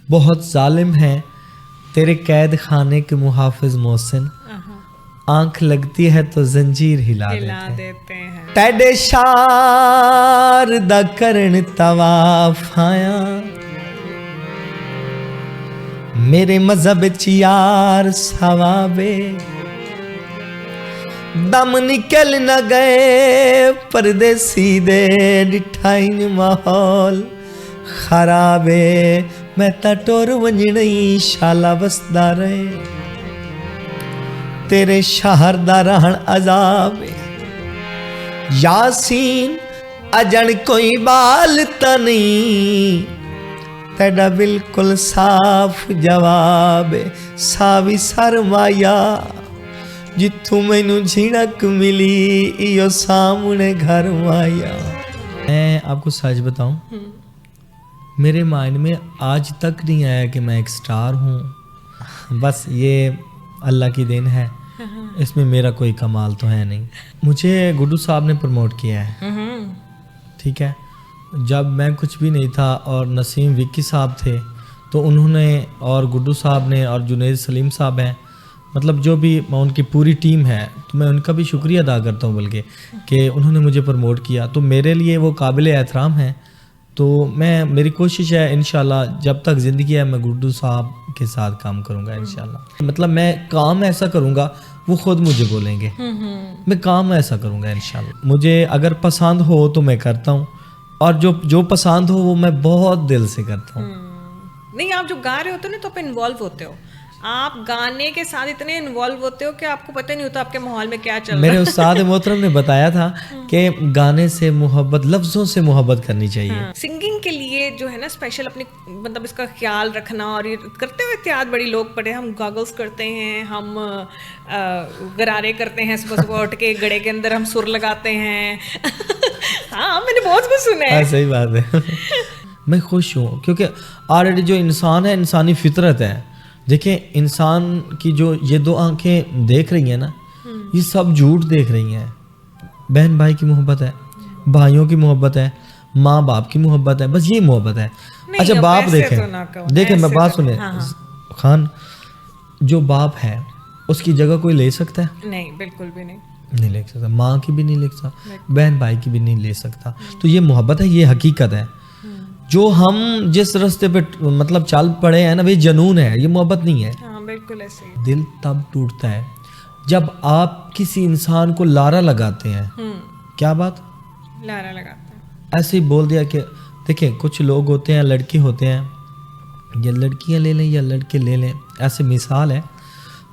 بہت ظالم ہیں تیرے قید خانے کے محافظ محسن, آنکھ لگتی ہے تو زنجیر ہلا دیتے ہیں. تیڈے شار دا کرن طواف آیا, میرے مذہب چیار ثوابے, دم نکل نہ گئے پردیسی دے ڈٹھائن ماحول خرابے, میں تا ٹور ونجنئی شالا بسدا رہے, تیرے شہر دا رہن عذاب یاسین اجن کوئی بال تا نہیں, تیڑا بالکل صاف جواب ساوی سرمایا, جتھوں مینوں جھڑک ملی ایو سامنے گھر مایا. میں آپ کو سچ بتاؤں, میرے مائنڈ میں آج تک نہیں آیا کہ میں ایک سٹار ہوں, بس یہ اللہ کی دین ہے, اس میں میرا کوئی کمال تو ہے نہیں. مجھے گڈو صاحب نے پروموٹ کیا ہے, ٹھیک ہے, جب میں کچھ بھی نہیں تھا اور نسیم وکی صاحب تھے تو انہوں نے, اور گڈو صاحب نے, اور جنید سلیم صاحب ہیں, مطلب جو بھی ان کی پوری ٹیم ہے, تو میں ان کا بھی شکریہ ادا کرتا ہوں بلکہ کہ انہوں نے مجھے پروموٹ کیا, تو میرے لیے وہ قابل احترام ہیں. تو میری کوشش ہے انشاءاللہ جب تک زندگی ہے میں گڈو صاحب کے ساتھ کام کروں گا انشاءاللہ. مطلب میں کام ایسا کروں گا وہ خود مجھے بولیں گے, میں کام ایسا کروں گا انشاءاللہ. مجھے اگر پسند ہو تو میں کرتا ہوں, اور جو پسند ہو وہ میں بہت دل سے کرتا ہوں. نہیں, آپ جو گا رہے ہوتے ہو نا تو آپ انوالو ہوتے ہو, آپ گانے کے ساتھ اتنے انوالو ہوتے ہو کہ آپ کو پتہ نہیں ہوتا آپ کے ماحول میں کیا چل رہا ہے. میرے استاد محترم نے بتایا تھا کہ گانے سے محبت, لفظوں سے محبت کرنی چاہیے. سنگنگ کے لیے جو ہے نا اسپیشل اپنی مطلب اس کا خیال رکھنا, اور یہ کرتے ہوئے احتیاط بڑی لوگ پڑے, ہم گاگلس کرتے ہیں, ہم غرارے کرتے ہیں, صبح صبح اٹھ کے گڑے کے اندر ہم سر لگاتے ہیں. ہاں میں نے بہت کچھ سنا ہے. صحیح بات ہے. میں خوش ہوں کیونکہ آلریڈی جو انسان ہے, انسانی فطرت ہے. دیکھیں انسان کی جو یہ دو آنکھیں دیکھ رہی ہیں نا, یہ سب جھوٹ دیکھ رہی ہیں. بہن بھائی کی محبت ہے, بھائیوں کی محبت ہے, ماں باپ کی محبت ہے, بس یہ محبت ہے. اچھا باپ دیکھیں میں بات سنیں خان, جو باپ ہے اس کی جگہ کوئی لے سکتا ہے؟ نہیں, بالکل بھی نہیں لے سکتا. ماں کی بھی نہیں لے سکتا, بہن بھائی کی بھی نہیں لے سکتا. تو یہ محبت ہے, یہ حقیقت ہے. جو ہم جس راستے پہ مطلب چل پڑے ہیں نا, وہ جنون ہے, یہ محبت نہیں ہے. بالکل ایسے. دل تب ٹوٹتا ہے جب آپ کسی انسان کو لارا لگاتے ہیں. کیا بات لارا لگاتے ہیں؟ ایسے ہی بول دیا کہ دیکھیں کچھ لوگ ہوتے ہیں, لڑکے ہوتے ہیں, یا لڑکیاں لے لیں یا لڑکے لے لیں, ایسے مثال ہے.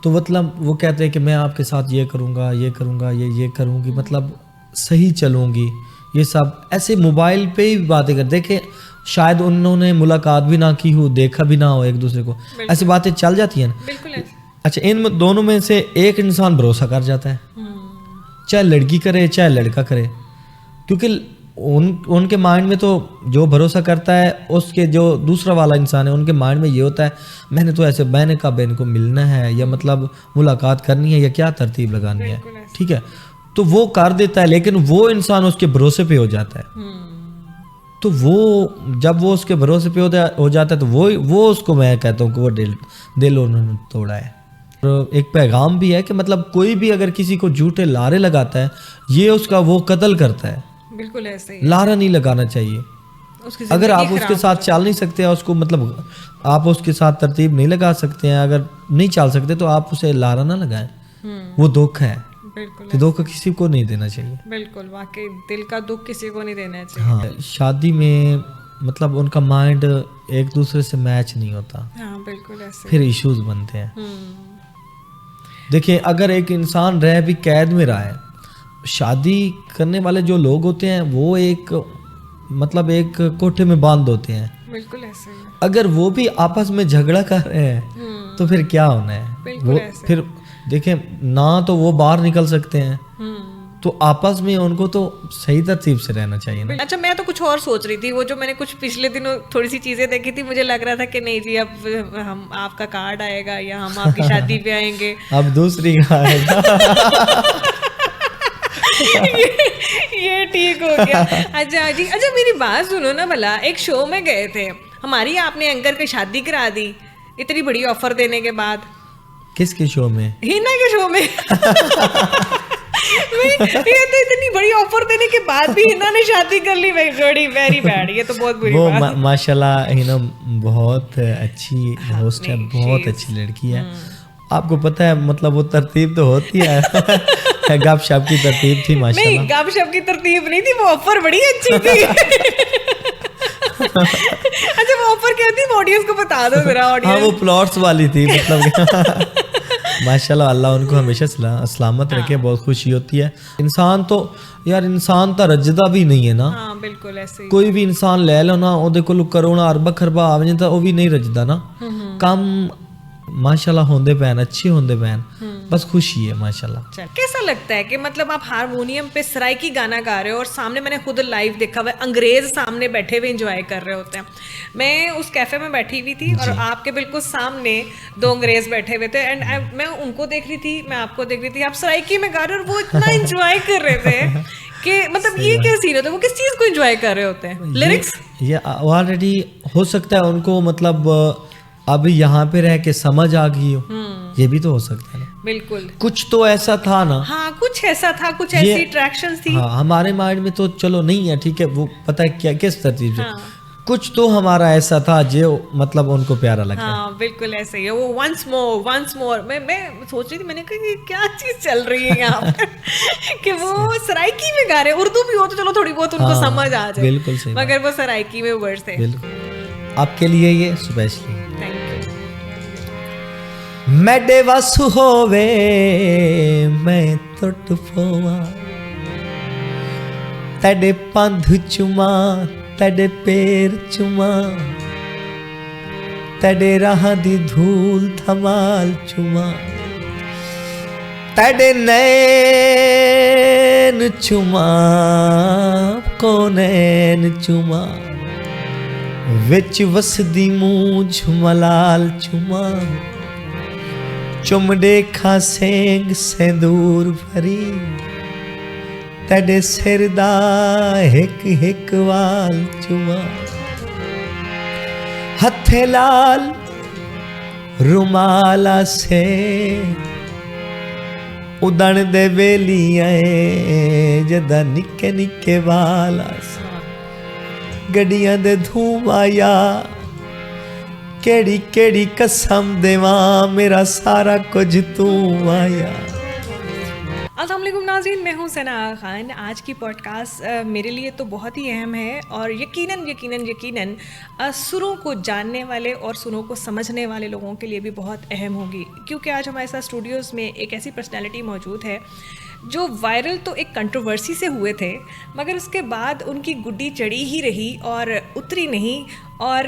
تو مطلب وہ کہتے ہیں کہ میں آپ کے ساتھ یہ کروں گا, یہ کروں گا, یہ کروں گی, مطلب صحیح چلوں گی, یہ سب ایسے موبائل پہ ہی باتیں کر. دیکھیں شاید انہوں نے ملاقات بھی نہ کی ہو, دیکھا بھی نہ ہو ایک دوسرے کو, ایسی باتیں چل جاتی ہیں نا. بالکل. اچھا ان دونوں میں سے ایک انسان بھروسہ کر جاتا ہے, چاہے لڑکی کرے چاہے لڑکا کرے, کیونکہ ان کے مائنڈ میں تو جو بھروسہ کرتا ہے اس کے جو دوسرا والا انسان ہے ان کے مائنڈ میں یہ ہوتا ہے میں نے تو ایسے بہن کا بہن کو ملنا ہے یا مطلب ملاقات کرنی ہے یا کیا ترتیب لگانی ہے, ٹھیک ہے, تو وہ کر دیتا ہے. لیکن وہ انسان اس کے بھروسے پہ ہو جاتا ہے, تو وہ جب وہ اس کے بھروسے پہ ہو جاتا ہے تو وہ اس کو میں کہتا ہوں کہ وہ دل انہوں نے توڑا ہے. اور ایک پیغام بھی ہے کہ مطلب کوئی بھی اگر کسی کو جھوٹے لارے لگاتا ہے یہ اس کا وہ قتل کرتا ہے. بالکل ایسے ہی. لارا نہیں لگانا چاہیے. اگر آپ اس کے ساتھ چل نہیں سکتے اس کو مطلب آپ اس کے ساتھ ترتیب نہیں لگا سکتے ہیں, اگر نہیں چل سکتے تو آپ اسے لارا نہ لگائیں, وہ دکھ ہے. بالکل دھوکہ کسی کو نہیں دینا چاہیے. بالکل واقعی دل کا دکھ کسی کو نہیں دینا چاہیے. ہاں شادی میں مطلب ان کا مائنڈ ایک دوسرے سے میچ نہیں ہوتا. ہاں بالکل ایسے. پھر ایشوز بنتے ہیں. دیکھیں اگر ایک انسان رہ بھی قید میں رہا ہے, شادی کرنے والے جو لوگ ہوتے ہیں وہ ایک مطلب ایک کوٹھے میں باندھ ہوتے ہیں. بالکل ایسے. اگر وہ بھی آپس میں جھگڑا کر رہے ہیں تو پھر کیا ہونا ہے. وہ پھر دیکھیں نہ تو وہ باہر نکل سکتے ہیں, تو آپس میں ان کو تو صحیح ترتیب سے رہنا چاہیے نا. اچھا میں تو کچھ اور سوچ رہی تھی, وہ جو میں نے کچھ پچھلے دنوں تھوڑی سی چیزیں دیکھی تھی, مجھے لگ رہا تھا کہ نہیں جی اب ہم آپ کا کارڈ آئے گا یا ہم آپ کی شادی پہ آئیں گے. اب دوسری آئے گا. یہ ٹھیک ہو گیا. اچھا جی, اچھا میری بات سنو نا بھلا, ایک شو میں گئے تھے ہماری آپ نے اینکر کی شادی کرا دی اتنی بڑی آفر دینے کے بعد. کس کے شو میں؟ ہینا کے شو میں. یہ تو اتنی بڑی آفر دینے کے بعد بھی ہینا نے شادی کر لی. Very bad. یہ تو بہت بری بات. وہ ماشاء اللہ ہینا بہت اچھی ہوسٹ ہے, بہت اچھی لڑکی ہے. آپ کو پتہ ہے مطلب وہ ترتیب تو ہوتی ہے, گپ شپ کی ترتیب تھی ماشاء اللہ. نہیں گپ شپ کی ترتیب نہیں تھی, وہ آفر بڑی اچھی تھی. اچھا وہ آفر کیا تھی آڈینس کو بتا دو ذرا. ہاں وہ پلاٹس والی تھی مطلب. ماشاء اللہ اللہ ان کو ہمیشہ سلامت رکھے. بہت خوشی ہوتی ہے. انسان تو یار انسان تو رجدا بھی نہیں ہے نا. ہاں بالکل ایسے. کوئی بھی انسان لے لو نا, وہ کول کروڑا اربا خربا آ جائے تو وہ بھی نہیں رجدا نا. کم ماشاء اللہ ہوندے پین, اچھے ہوندے پین, بس خوشی ہے ماشاء اللہ. کیسا لگتا ہے کہ مطلب آپ ہارمونیم پہ سرائکی گانا گا رہے ہو اور سامنے میں نے خود لائیو دیکھا ہوا ہے انگریز سامنے بیٹھے ہوئے انجوائے کر رہے ہوتے ہیں. میں اس کیفے میں بیٹھی ہوئی تھی اور آپ کے بالکل سامنے 2 انگریز بیٹھے ہوئے تھے اینڈ میں ان کو دیکھ رہی تھی, میں آپ کو دیکھ رہی تھی. آپ سرائکی میں گا رہے اور وہ اتنا انجوائے کر رہے تھے کہ مطلب یہ کیا سین ہوتا ہے, وہ کس چیز کو انجوائے کر رہے ہوتے ہیں؟ لیرکس. یہ آلریڈی ہو سکتا ہے ان کو مطلب اب یہاں پہ رہ کے سمجھ آ گئی ہو, یہ بھی تو ہو سکتا ہے. بالکل کچھ تو ایسا تھا نا. ہاں کچھ ایسا تھا, کچھ ایسی اٹریکشنز تھی. ہاں ہمارے مائنڈ میں تو چلو نہیں ہے ٹھیک ہے, وہ پتہ ہے کیا کس ترتیب سے, کچھ تو ہمارا ایسا تھا جو مطلب ان کو پیارا لگتا ہے. ہاں بالکل ایسے ہی ہے. وہ ونس مور میں سوچ رہی تھی, میں نے کہا کہ کیا چیز چل رہی ہے یہاں پہ کہ وہ سرائکی میں گا رہے. اردو بھی ہو تو چلو تھوڑی بہت ان کو سمجھ آ جائے, بالکل صحیح, مگر وہ سرائکی میں ورڈز تھے. بالکل آپ کے لیے یہ اسپیشلی. میڈے وس ہووے میں ٹٹ پواں, تیڈے پندھ چما تیڈے پیر چما, تیڈے راہ دی دھول دھمال چما, تیڈے نین چما کونین چما, وچ وسدی مونجھ ملال چما, چمڑے کھا سینگ سیندور بھری, تیڈے سر دا ہک ہک وال چما, ہتھے لال رومالا سے اڈن دے ویلی آئے جدا نکے نکے والا سے, گڈیاں دے دھوم آیا کیڑی کیڑی قسم دیواں, میرا سارا کچھ تو آیا. السلام علیکم ناظرین, میں ہوں ثنا خان. آج کی پوڈ کاسٹ میرے لیے تو بہت ہی اہم ہے اور یقیناً سروں کو جاننے والے اور سروں کو سمجھنے والے لوگوں کے لیے بھی بہت اہم ہوگی, کیونکہ آج ہمارے ساتھ اسٹوڈیوز میں ایک ایسی پرسنالٹی موجود ہے جو وائرل تو ایک کنٹروورسی سے ہوئے تھے, مگر اس کے بعد ان کی گڈی چڑھی ہی رہی اور اتری نہیں, اور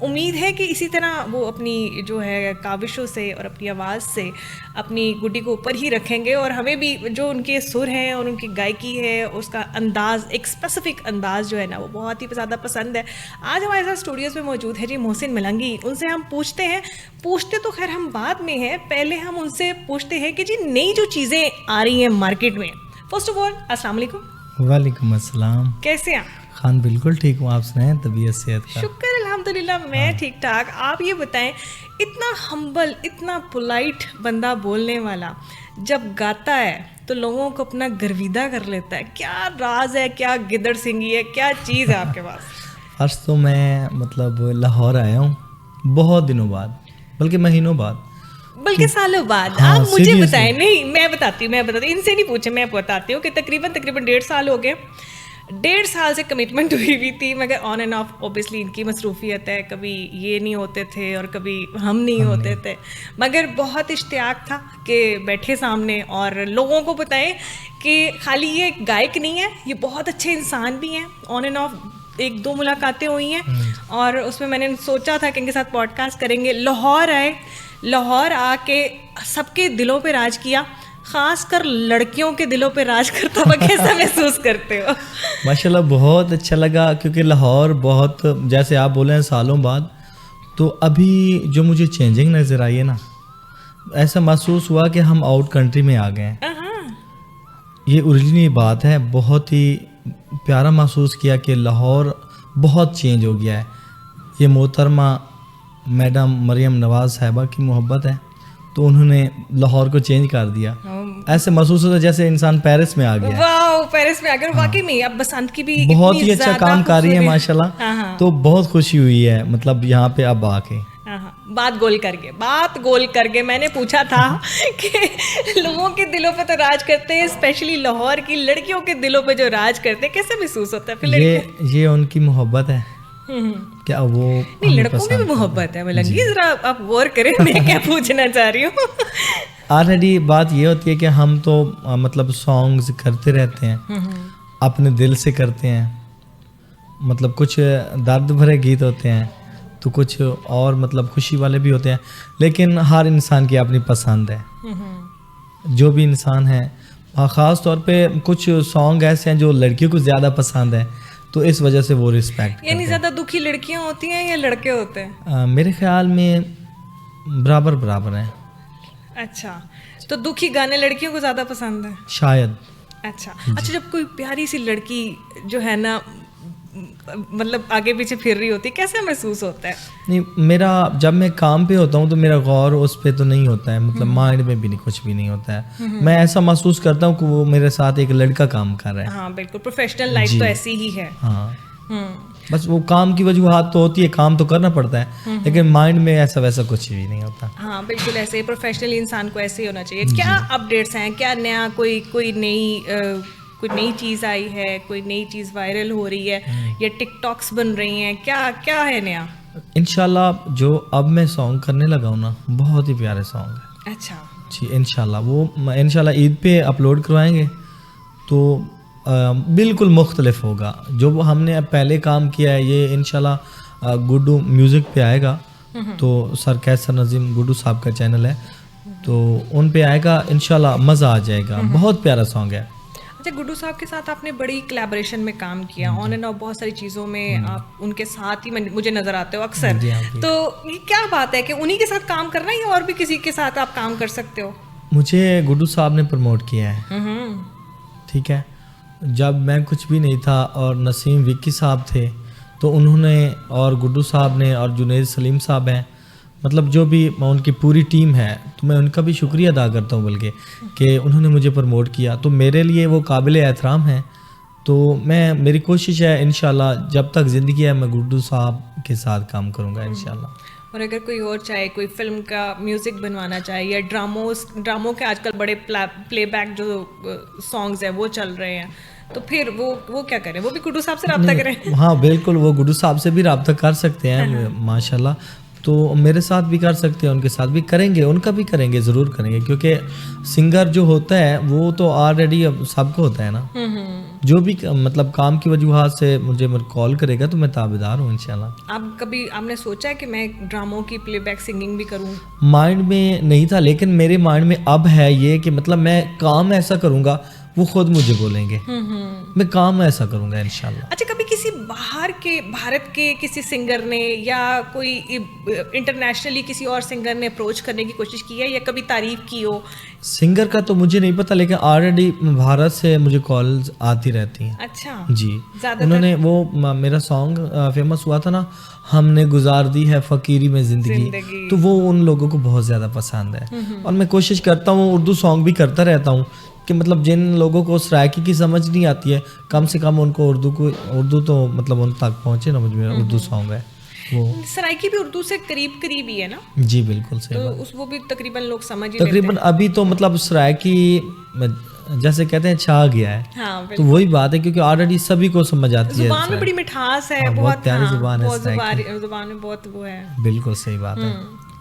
امید ہے کہ اسی طرح وہ اپنی جو ہے کاوشوں سے اور اپنی آواز سے اپنی گڈی کو اوپر ہی رکھیں گے, اور ہمیں بھی جو ان کے سر ہیں اور ان کی گائکی ہے اس کا انداز, ایک اسپیسیفک انداز جو ہے نا وہ بہت ہی زیادہ پسند ہے. آج ہمارے ساتھ اسٹوڈیوز میں موجود ہے جی محسن ملنگی. ان سے ہم پوچھتے تو خیر ہم بعد میں ہیں, پہلے ہم ان سے پوچھتے ہیں کہ جی نئی جو چیزیں آ رہی ہیں مارکیٹ میں. فرسٹ آف آل السلام علیکم. وعلیکم السلام. کیسے ہیں خان؟ بالکل ٹھیک ہوں, آپ سنائیں طبیعت صحت کا؟ شکر الحمدللہ میں ٹھیک ٹھاک. آپ یہ بتائیں, اتنا ہمبل اتنا پولائٹ بندہ بولنے والا جب گاتا ہے تو لوگوں کو اپنا گرویدہ کر لیتا ہے, کیا راز ہے, کیا گدڑ سنگھی ہے, کیا چیز ہے آپ کے پاس؟ فرسٹ تو میں مطلب لاہور آیا ہوں بہت دنوں بعد, بلکہ مہینوں بعد, بلکہ سالوں بعد. آپ مجھے بتائیں. نہیں میں بتاتی ہوں, ان سے نہیں پوچھے, میں بتاتی ہوں کہ تقریباً 1.5 سال ہو گئے. 1.5 سال سے کمٹمنٹ ہوئی ہوئی تھی, مگر آن اینڈ آف اوبیسلی ان کی مصروفیت ہے, کبھی یہ نہیں ہوتے تھے اور کبھی ہم نہیں ہوتے تھے, مگر بہت اشتیاق تھا کہ بیٹھے سامنے اور لوگوں کو بتائیں کہ خالی یہ گائک نہیں ہے, یہ بہت اچھے انسان بھی ہیں. آن اینڈ آف 1-2 ملاقاتیں ہوئی ہیں اور اس میں نے سوچا تھا کہ ان کے ساتھ پوڈ کاسٹ کریں گے. لاہور آئے, لاہور آ کے سب کے دلوں پہ راج کیا, خاص کر لڑکیوں کے دلوں پہ راج کرتا ہوا کیسا محسوس کرتے ہو؟ ماشاءاللہ بہت اچھا لگا, کیونکہ لاہور بہت جیسے آپ بولے ہیں سالوں بعد, تو ابھی جو مجھے چینجنگ نظر آئی ہے نا, ایسا محسوس ہوا کہ ہم آؤٹ کنٹری میں آ گئے ہیں. یہ اوریجنلی بات ہے, بہت ہی پیارا محسوس کیا کہ لاہور بہت چینج ہو گیا ہے. یہ محترمہ میڈم مریم نواز صاحبہ کی محبت ہے، تو انہوں نے لاہور کو چینج کر دیا. ایسے محسوس ہوتا ہے جیسے انسان پیرس میں آ گیا. واو، پیرس میں اگر واقعی میں اب بسنت کی بھی بہت ہی اچھا کام کر رہی ہے ماشاء اللہ. تو بہت خوشی ہوئی ہے مطلب یہاں پہ اب آ کے. بات گول کر کے میں نے پوچھا تھا کہ لوگوں کے دلوں پہ تو راج کرتے ہیں، اسپیشلی لاہور کی لڑکیوں کے دلوں پہ جو راج کرتے ہیں، کیسے محسوس ہوتا ہے؟ یہ ان کی محبت ہے. کیا وہ نہیں، لڑکوں کی بھی محبت ہے ملنگی، ذرا آپ غور کریں میں کیا پوچھنا چاہ رہی ہوں. آلریڈی بات یہ ہوتی ہے کہ ہم تو مطلب سانگز کرتے رہتے ہیں، اپنے دل سے کرتے ہیں. مطلب کچھ درد بھرے گیت ہوتے ہیں تو کچھ اور مطلب خوشی والے بھی ہوتے ہیں، لیکن ہر انسان کی اپنی پسند ہے. جو بھی انسان ہے، خاص طور پہ کچھ سانگ ایسے ہیں جو لڑکیوں کو زیادہ پسند ہے، تو اس وجہ سے وہ رسپیکٹ. یعنی زیادہ دکھی لڑکیاں ہوتی ہیں یا لڑکے ہوتے ہیں؟ میرے خیال میں برابر ہیں. اچھا، تو دکھی گانے لڑکیوں کو زیادہ پسند ہے شاید. اچھا، جب کوئی پیاری سی لڑکی جو ہے نا مطلب آگے پیچھے پھر رہی ہوتی ہے، کیسا محسوس ہوتا ہے؟ نہیں، میرا جب میں کام پہ ہوتا ہوں تو میرا غور اس پہ تو نہیں ہوتا ہے، مطلب مائنڈ میں بھی نہیں کچھ بھی نہیں ہوتا ہے. میں ایسا محسوس کرتا ہوں کہ وہ میرے ساتھ ایک لڑکا کام کر رہا ہے. ہاں بالکل، پروفیشنل لائف تو ایسی ہی ہے. ہاں، بس وہ کام کی وجوہات تو ہوتی ہے، کام تو کرنا پڑتا ہے، لیکن مائنڈ میں ایسا ویسا کچھ بھی نہیں ہوتا. ہاں بالکل، ایسے پروفیشنل انسان کو ایسے ہی ہونا چاہیے. کیا اپڈیٹس ہیں؟ کیا نیا کوئی نئی چیز آئی ہے؟ کوئی نئی چیز وائرل ہو رہی ہے یا ٹک ٹاکس بن رہی ہیں؟ کیا ہے نیا؟ انشاءاللہ جو اب میں سانگ کرنے لگا ہوں نا، بہت ہی پیارے سانگ ہے. اچھا جی، انشاءاللہ وہ انشاءاللہ عید پہ اپلوڈ کروائیں گے، تو بالکل مختلف ہوگا. جو ہم نے اب پہلے کام کیا ہے یہ انشاءاللہ گڈو میوزک پہ آئے گا. تو سر کیسر نظیم گڈو صاحب کا چینل ہے، تو ان پہ آئے گا انشاءاللہ، مزہ آ جائے گا. بہت پیارا سانگ ہے. اچھا، گڈو صاحب کے ساتھ آپ نے بڑی کلیبریشن میں کام کیا، آن اینڈ آف بہت ساری چیزوں میں آپ ان کے ساتھ ہی مجھے نظر آتے ہو اکثر. تو یہ کیا بات ہے کہ انہی کے ساتھ کام کرنا ہے یا اور بھی کسی کے ساتھ آپ کام کر سکتے ہو؟ مجھے گڈو صاحب نے پروموٹ کیا ہے. ٹھیک ہے، جب میں کچھ بھی نہیں تھا اور نسیم وکی صاحب تھے، تو انہوں نے اور گڈو صاحب نے اور جنید سلیم صاحب ہیں، مطلب جو بھی ان کی پوری ٹیم ہے، تو میں ان کا بھی شکریہ ادا کرتا ہوں بلکہ کہ انہوں نے مجھے پروموٹ کیا. تو میرے لیے وہ قابل احترام ہیں. تو میری کوشش ہے انشاءاللہ جب تک زندگی ہے میں گڈو صاحب کے ساتھ کام کروں گا انشاءاللہ. اور اگر کوئی اور چاہے، کوئی فلم کا میوزک بنوانا چاہے یا ڈراموں کے آج کل بڑے پلے بیک جو سانگز ہیں وہ چل رہے ہیں، تو پھر وہ کیا کریں؟ وہ بھی گڈو صاحب سے رابطہ کریں؟ ہاں بالکل، وہ گڈو صاحب سے بھی رابطہ کر سکتے ہیں ماشاءاللہ. تو میرے ساتھ بھی کر سکتے ہیں، ان کے ساتھ بھی کریں گے، ان کا بھی کریں گے، ضرور کریں گے. کیونکہ سنگر جو ہوتا ہے وہ تو آلریڈی اب سب کو ہوتا ہے نا. جو بھی مطلب کام کی وجوہات سے مجھے کال کرے گا تو میں تابعدار ہوں انشاءاللہ. آپ نے سوچا ہے کہ میں ڈراموں کی پلے بیک سنگنگ بھی کروں؟ مائنڈ میں نہیں تھا، لیکن میرے مائنڈ میں اب ہے یہ کہ مطلب میں کام ایسا کروں گا، وہ خود مجھے بولیں گے، میں کام ایسا کروں گا انشاءاللہ. اچھا، کبھی کسی بھارت کے کسی سنگر نے یا کوئی انٹرنیشنلی کسی اور سنگر نے اپروچ کرنے کی کوشش کی ہے یا کبھی تعریف کی ہو؟ سنگر کا تو مجھے نہیں پتا، لیکن آلریڈی بھارت سے مجھے کالز آتی رہتی ہیں. اچھا جی، انہوں نے وہ میرا سانگ فیمس ہوا تھا نا، ہم نے گزار دی ہے فقیری میں زندگی، تو وہ ان لوگوں کو بہت زیادہ پسند ہے. اور میں کوشش کرتا ہوں، اردو سانگ بھی کرتا رہتا ہوں کہ مطلب جن لوگوں کو سرائکی کی سمجھ نہیں آتی ہے، کم سے کم ان کو اردو تو مطلب ان تک پہنچے نا. مجھے اردو سانگ ہے وہ سرائکی بھی اردو سے قریب ہی ہے نا. جی بالکل صحیح بات. وہ بھی تقریباً لوگ سمجھ ہی لیتے ہیں. تقریباً ابھی تو مطلب سرائکی جیسے کہتے ہیں چھا گیا ہے. تو وہی بات ہے کیونکہ آلریڈی سبھی کو سمجھ آتی ہے. زبان میں بڑی مٹھاس ہے، بہت پیاری زبان ہے، زبان میں بہت وہ ہے. بالکل صحیح بات ہے.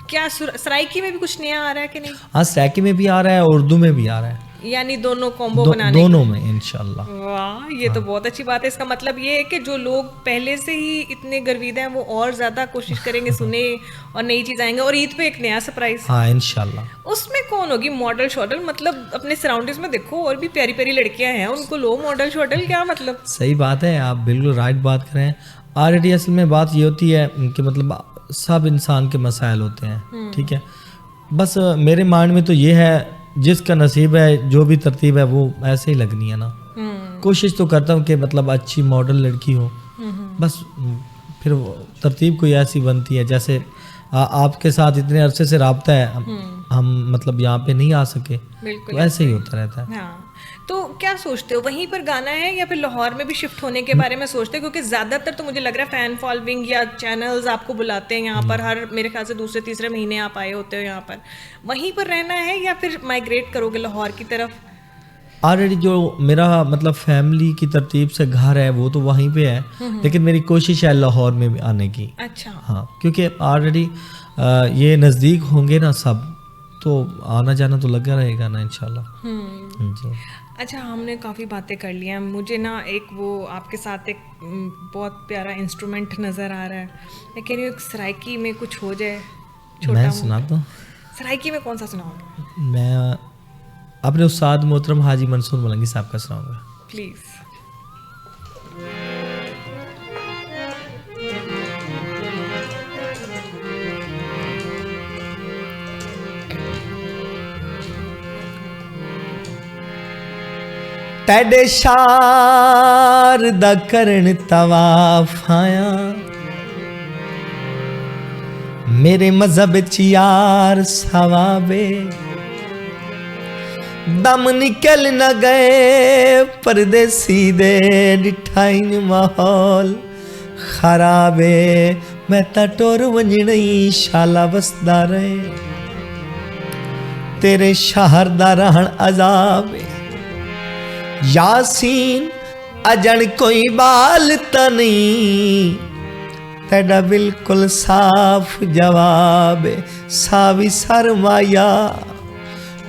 کیا سرائکی میں بھی کچھ نیا آ رہا ہے کہ نہیں؟ ہاں، سرائکی میں بھی آ رہا ہے، اردو میں بھی آ رہا ہے، یعنی دونوں کومبو بنانے دونوں میں انشاءاللہ. واہ، یہ تو بہت اچھی بات ہے. اس کا مطلب یہ ہے کہ جو لوگ پہلے سے ہی اتنے گرویدہ ہیں وہ اور زیادہ کوشش کریں گے سنے اور نئی چیز آئیں گے. اور عید پہ ایک نیا سرپرائز. ہاں انشاءاللہ. اس میں کون ہوگی ماڈل شاڈل؟ مطلب اپنے سراؤنڈنگز میں دیکھو اور بھی پیاری پیاری لڑکیاں ہیں، ان کو لو ماڈل شاڈل کیا مطلب؟ صحیح بات ہے، آپ بالکل رائٹ بات کریں. آلریڈی اصل میں بات یہ ہوتی ہے کہ مطلب سب انسان کے مسائل ہوتے ہیں. ٹھیک ہے، بس میرے مائنڈ میں تو یہ ہے جس کا نصیب ہے، جو بھی ترتیب ہے وہ ایسے ہی لگنی ہے نا. کوشش تو کرتا ہوں کہ مطلب اچھی ماڈل لڑکی ہو، بس پھر ترتیب کوئی ایسی بنتی ہے جیسے آپ کے ساتھ اتنے عرصے سے رابطہ ہے, ہم مطلب یہاں پہ نہیں آ سکے, تو ایسے ہی ہوتا رہتا ہے. ہاں, تو کیا سوچتے ہو وہیں پر گانا ہے یا پھر لاہور میں بھی شفٹ ہونے کے بارے میں سوچتے ہو؟ کیونکہ زیادہ تر تو مجھے لگ رہا ہے فین فالوئنگ یا چینلز آپ کو بلاتے ہیں یہاں پر, ہر میرے خیال سے دوسرے تیسرے مہینے آپ آئے ہوتے ہو یہاں پر, وہیں پر رہنا ہے یا پھر مائگریٹ کرو گے لاہور کی طرف؟ آلریڈی جو میرا مطلب فیملی کی ترتیب سے گھر ہے وہ تو وہیں پہ ہے, لیکن میری کوشش ہے لاہور میں بھی آنے کی. اچھا. ہاں, کیونکہ آلریڈی یہ نزدیک ہوں گے نا سب, تو آنا جانا تو لگا رہے گا نا انشاءاللہ. جی. اچھا, ہم نے کافی باتیں کر لی ہیں. مجھے نا ایک وہ آپ کے ساتھ ایک بہت پیارا انسٹرومنٹ نظر آ رہا ہے. میں کہہ رہی ہوں سرائکی میں کچھ ہو جائے چھوٹا. میں سناتا ہوں. سرائکی میں کون سا سناؤ گے؟ میں اپنے استاد محترم حاجی منصور ملنگی صاحب کا سناؤں گا. پلیز. تیڈے شار دا کرن طواف آیا, میرے مذہب چیار ثوابے, دم نکل نہ گئے پردیسی دے, ڈٹھائن ماحول خرابے, میں تا ٹور ونجنئی شالا وسدا رہے, تیرے شہر دا رہن عذابے. یاسین اجن کوئی بال تا نہیں, تیڈا بالکل صاف جواب, ساوی سرمایا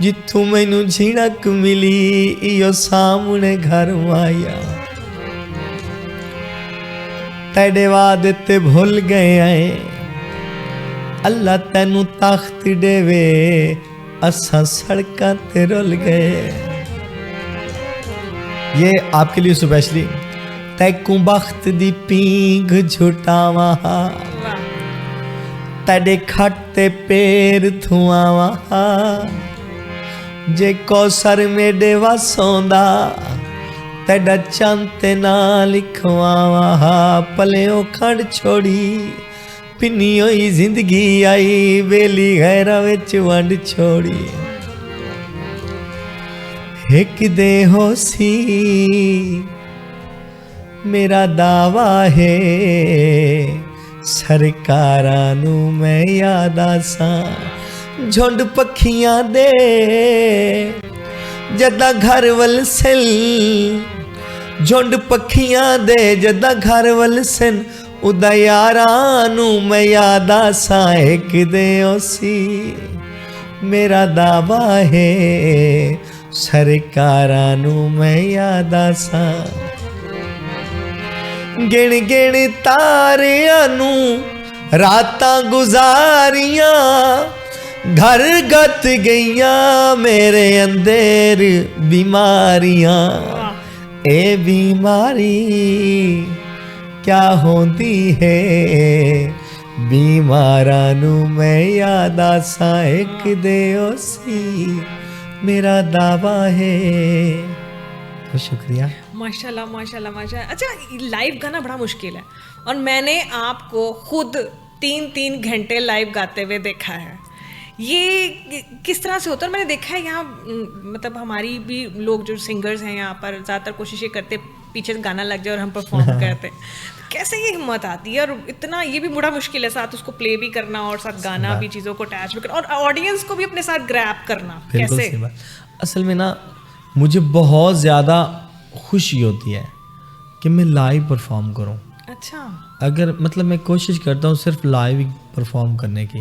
جتھوں مینوں جھڑک ملی, ایو سامنے گھر مایا. تیڈے وعدے تے بھول گئے ہیں, اللہ تینوں تخت دے وے, اساں سڑکاں تے رول گئے. یہ آپ کے لیے اسپیشلی. تیکوں بخت دی پینگ جھٹاواں, تیڈے کھٹتے پیر تھواواں, جے کوثر میڈے واسوندا, تیڈا چانتے نہ لکھواواں. پلیوں کھڑ چھوڑی پنی ہوئی زندگی آئی, ویلی غیرہ وچ ونڈ چھوڑی. ایک دے ہو سی میرا دعویٰ ہے, سرکارانو میں یاد آساں, جھنڈ پکھیاں دے جدہ گھر ول سن, جھنڈ پکھیاں دے جدہ گھر ول سن, ادا یارانو میں یاد آساں. ایک دے ہو سی میرا دعویٰ ہے, سرکارانو میں یاد آساں. گن گن تاریانو راتاں گزاریاں, گھر گت گئیاں میرے اندر بیماریاں. اے بیماری کیا ہوندی ہے, بیمارانو میں یاد آساں. ایک دیو سی میرا دعویٰ ہے. بہت شکریہ. ماشاءاللہ ماشاءاللہ ماشاءاللہ. اچھا, لائیو گانا بڑا مشکل ہے, اور میں نے آپ کو خود 3 گھنٹے لائیو گاتے ہوئے دیکھا ہے. یہ کس طرح سے ہوتا ہے؟ میں نے دیکھا ہے یہاں مطلب ہماری بھی لوگ جو سنگرز ہیں یہاں پر زیادہ تر کوشش یہ کرتے پیچھے گانا لگ جائے اور ہم پرفارم کرتے. کیسے یہ ہمت آتی ہے؟ اور اتنا یہ بھی بڑا مشکل ہے, ساتھ اس کو پلے بھی کرنا اور ساتھ گانا بھی, چیزوں کو اٹیچ بھی کرنا اور آڈینس کو بھی اپنے ساتھ گریب کرنا. کیسے؟ اصل میں نا مجھے بہت زیادہ خوشی ہوتی ہے کہ میں لائیو پرفارم کروں. اچھا. اگر مطلب میں کوشش کرتا ہوں صرف لائیو پرفارم کرنے کی,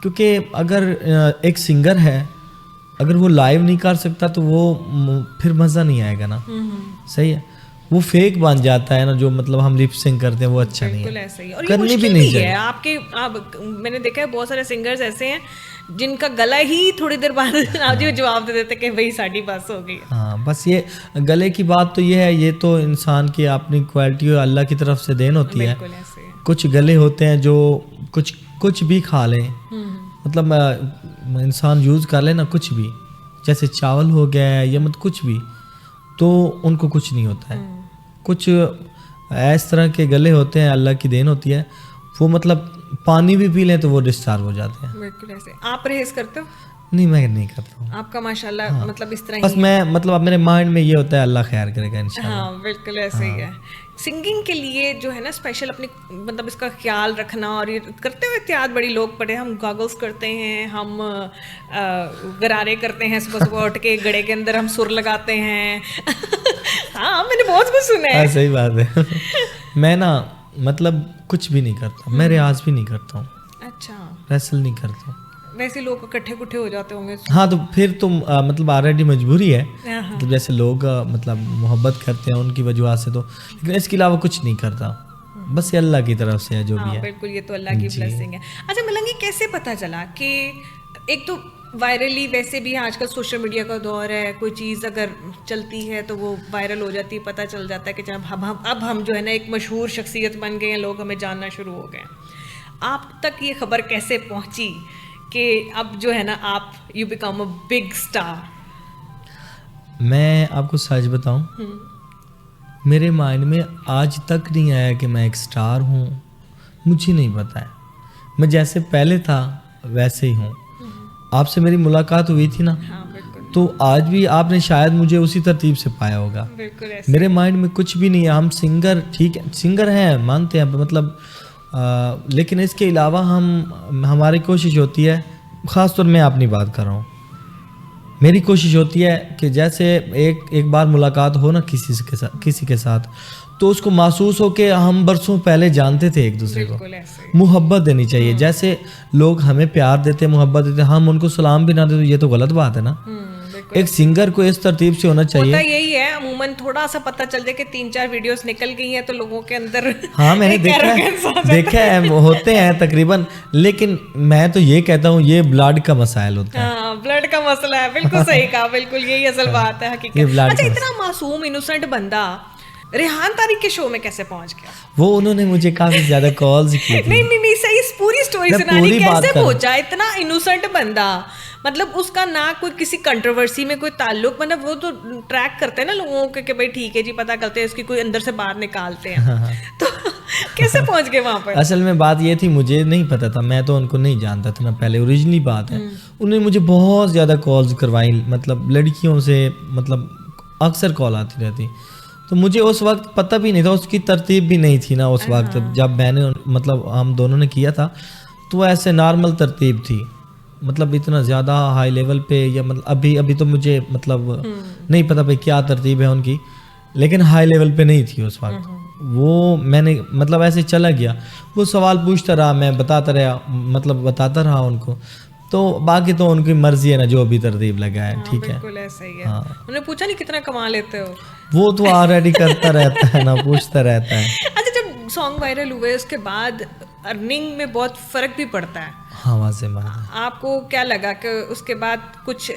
کیونکہ اگر ایک سنگر ہے اگر وہ لائیو نہیں کر سکتا تو وہ پھر مزہ نہیں آئے گا نا. صحیح ہے, وہ فیک بن جاتا ہے نا, جو مطلب ہم لپ سنگ کرتے ہیں وہ اچھا نہیں ہے, کرنی بھی نہیں چاہیے. آپ کے میں نے دیکھا ہے بہت سارے سنگرز ایسے ہیں جن کا گلا ہی تھوڑی دیر بعد آپ جواب دے دیتے کہ بھائی ساڑی بس ہو گئی. ہاں, بس یہ گلے کی بات تو یہ ہے, یہ تو انسان کی اپنی کوالٹی اور اللہ کی طرف سے دین ہوتی ہے. کچھ گلے ہوتے ہیں جو کچھ بھی کھا لیں, مطلب انسان یوز کر لے نا کچھ بھی, جیسے چاول ہو گیا ہے یا مطلب کچھ بھی, تو ان کو کچھ نہیں ہوتا ہے. کچھ اس طرح کے گلے ہوتے ہیں, اللہ کی دین ہوتی ہے. وہ مطلب پانی بھی پی لیں تو وہ ڈسچارج ہو جاتے ہیں. بالکل ایسے. آپ پرہیز کرتے ہو؟ نہیں, میں نہیں کرتا ہوں. آپ کا ماشاءاللہ مطلب اس طرح بس میں مطلب اب میرے مائنڈ میں یہ ہوتا ہے اللہ خیر کرے گا انشاءاللہ. ہاں بالکل ایسے ہی ہے. سنگنگ کے لیے جو ہے نا اسپیشل اپنی مطلب اس کا خیال رکھنا اور یہ کرتے ہوئے احتیاط بڑی لوگ پڑے. ہم گاگلس کرتے ہیں, ہم غرارے کرتے ہیں, صبح صبح اٹھ کے گڑے کے اندر ہم سر لگاتے ہیں. ہاں میں نے بہت کچھ سنا ہے. صحیح بات ہے. میں نا مطلب کچھ بھی نہیں کرتا, میں ریاض بھی نہیں کرتا ہوں. اچھا, ریسل نہیں کرتا ہوں. ویسے لوگ اکٹھے کٹھے ہو جاتے ہوں گے. ہاں تو پھر تو مطلب آلریڈی مجبوری ہے, مطلب جیسے لوگ مطلب محبت کرتے ہیں ان کی وجوہات سے, تو لیکن اس کے علاوہ کچھ نہیں کرتا. بس یہ اللہ کی طرف سے ہے جو بھی ہے. بالکل, یہ تو اللہ کی بلیسنگ ہے. اچھا ملنگی, کیسے پتہ چلا کہ ایک تو وائرلی ویسے بھی آج کل سوشل میڈیا کا دور ہے, کوئی چیز اگر چلتی ہے تو وہ وائرل ہو جاتی ہے, پتہ چل جاتا ہے کہ جب اب ہم جو ہے نا ایک مشہور شخصیت بن گئے ہیں, لوگ ہمیں جاننا شروع ہو گئے. آپ تک یہ خبر کیسے پہنچی کہ اب جو ہے نا آپ you become a big star? میں آپ کو سچ بتاؤں, میرے مائنڈ میں آج تک نہیں آیا کہ میں ایک اسٹار ہوں. مجھے نہیں پتا ہے, میں جیسے پہلے تھا ویسے ہی ہوں. آپ سے میری ملاقات ہوئی تھی نا, تو آج بھی آپ نے شاید مجھے اسی ترتیب سے پایا ہوگا. میرے مائنڈ میں کچھ بھی نہیں ہے. ہم سنگر, ٹھیک ہے سنگر ہیں, مانتے ہیں مطلب, لیکن اس کے علاوہ ہماری کوشش ہوتی ہے, خاص طور میں اپنی بات کر رہا ہوں, میری کوشش ہوتی ہے کہ جیسے ایک بار ملاقات ہو نا کسی کے ساتھ, تو اس کو محسوس ہو کہ ہم برسوں پہلے جانتے تھے ایک دوسرے کو. محبت دینی چاہیے, جیسے لوگ ہمیں پیار دیتے, محبت دیتے, ہم ان کو سلام بھی نہ دیں تو یہ تو غلط بات ہے نا. ایک سنگر کو اس ترتیب سے ہونا چاہیے. یہی ہے عموماً, تھوڑا سا پتہ چل جائے کہ 3-4 ویڈیوز نکل گئی ہیں تو لوگوں کے اندر, ہاں میں نے دیکھا ہے ہوتے ہیں تقریباً, لیکن میں تو یہ کہتا ہوں یہ بلڈ کا مسائل ہوتا ہے. ہاں بلڈ کا مسئلہ ہے. بالکل صحیح کہا, بالکل یہی اصل بات ہے حقیقت. اچھا, اتنا معصوم انوسنٹ بندہ ریحان طارق کے شو میں کیسے پہنچ گیا؟ وہ انہوں نے مجھے کافی زیادہ کالز کی تھی. نہیں صحیح پوری سٹوری سنانی, کیسے پہنچا اتنا انوسنٹ بندہ. مطلب اس کا نہ کوئی کسی کنٹروورسی میں کوئی تعلق, مطلب وہ تو ٹریک کرتے ہیں نا لوگوں کے کہ بھائی ٹھیک ہے جی, پتہ کرتے ہیں اس کی کوئی اندر سے بات نکالتے ہیں, تو کیسے پہنچ گئے وہاں پر؟ اصل میں بات یہ تھی, مجھے نہیں پتا تھا, میں تو ان کو نہیں جانتا تھا نا پہلے, اوریجنلی بات ہے. انہوں نے مجھے بہت زیادہ کالز کروائی, مطلب لڑکیوں سے, مطلب اکثر کال آتی رہتی. تو مجھے اس وقت پتہ بھی نہیں تھا, اس کی ترتیب بھی نہیں تھی نا اس وقت جب میں نے مطلب ہم دونوں نے کیا تھا, تو ایسے نارمل ترتیب تھی, مطلب اتنا زیادہ ہائی لیول پہ, یا مطلب ابھی تو مجھے مطلب نہیں پتہ بھائی کیا ترتیب ہے ان کی, لیکن ہائی لیول پہ نہیں تھی اس وقت. وہ میں نے مطلب ایسے چلا گیا, وہ سوال پوچھتا رہا, میں بتاتا رہا ان کو, تو باقی تو ان کی مرضی ہے نا, جو بھی ترتیب لگا ہے ٹھیک ہے. بالکل ایسا ہی ہے. انہوں نے پوچھا نہیں کتنا کما لیتے ہو؟ وہ تو آلریڈی کرتا رہتا ہے نا, پوچھتا رہتا ہے. اچھا, جب سانگ وائرل ہوئے اس کے بعد ارننگ میں بہت فرق بھی پڑتا ہے. ہاں واضح بات ہے. آپ کو کیا لگا کہ اس کے بعد کچھ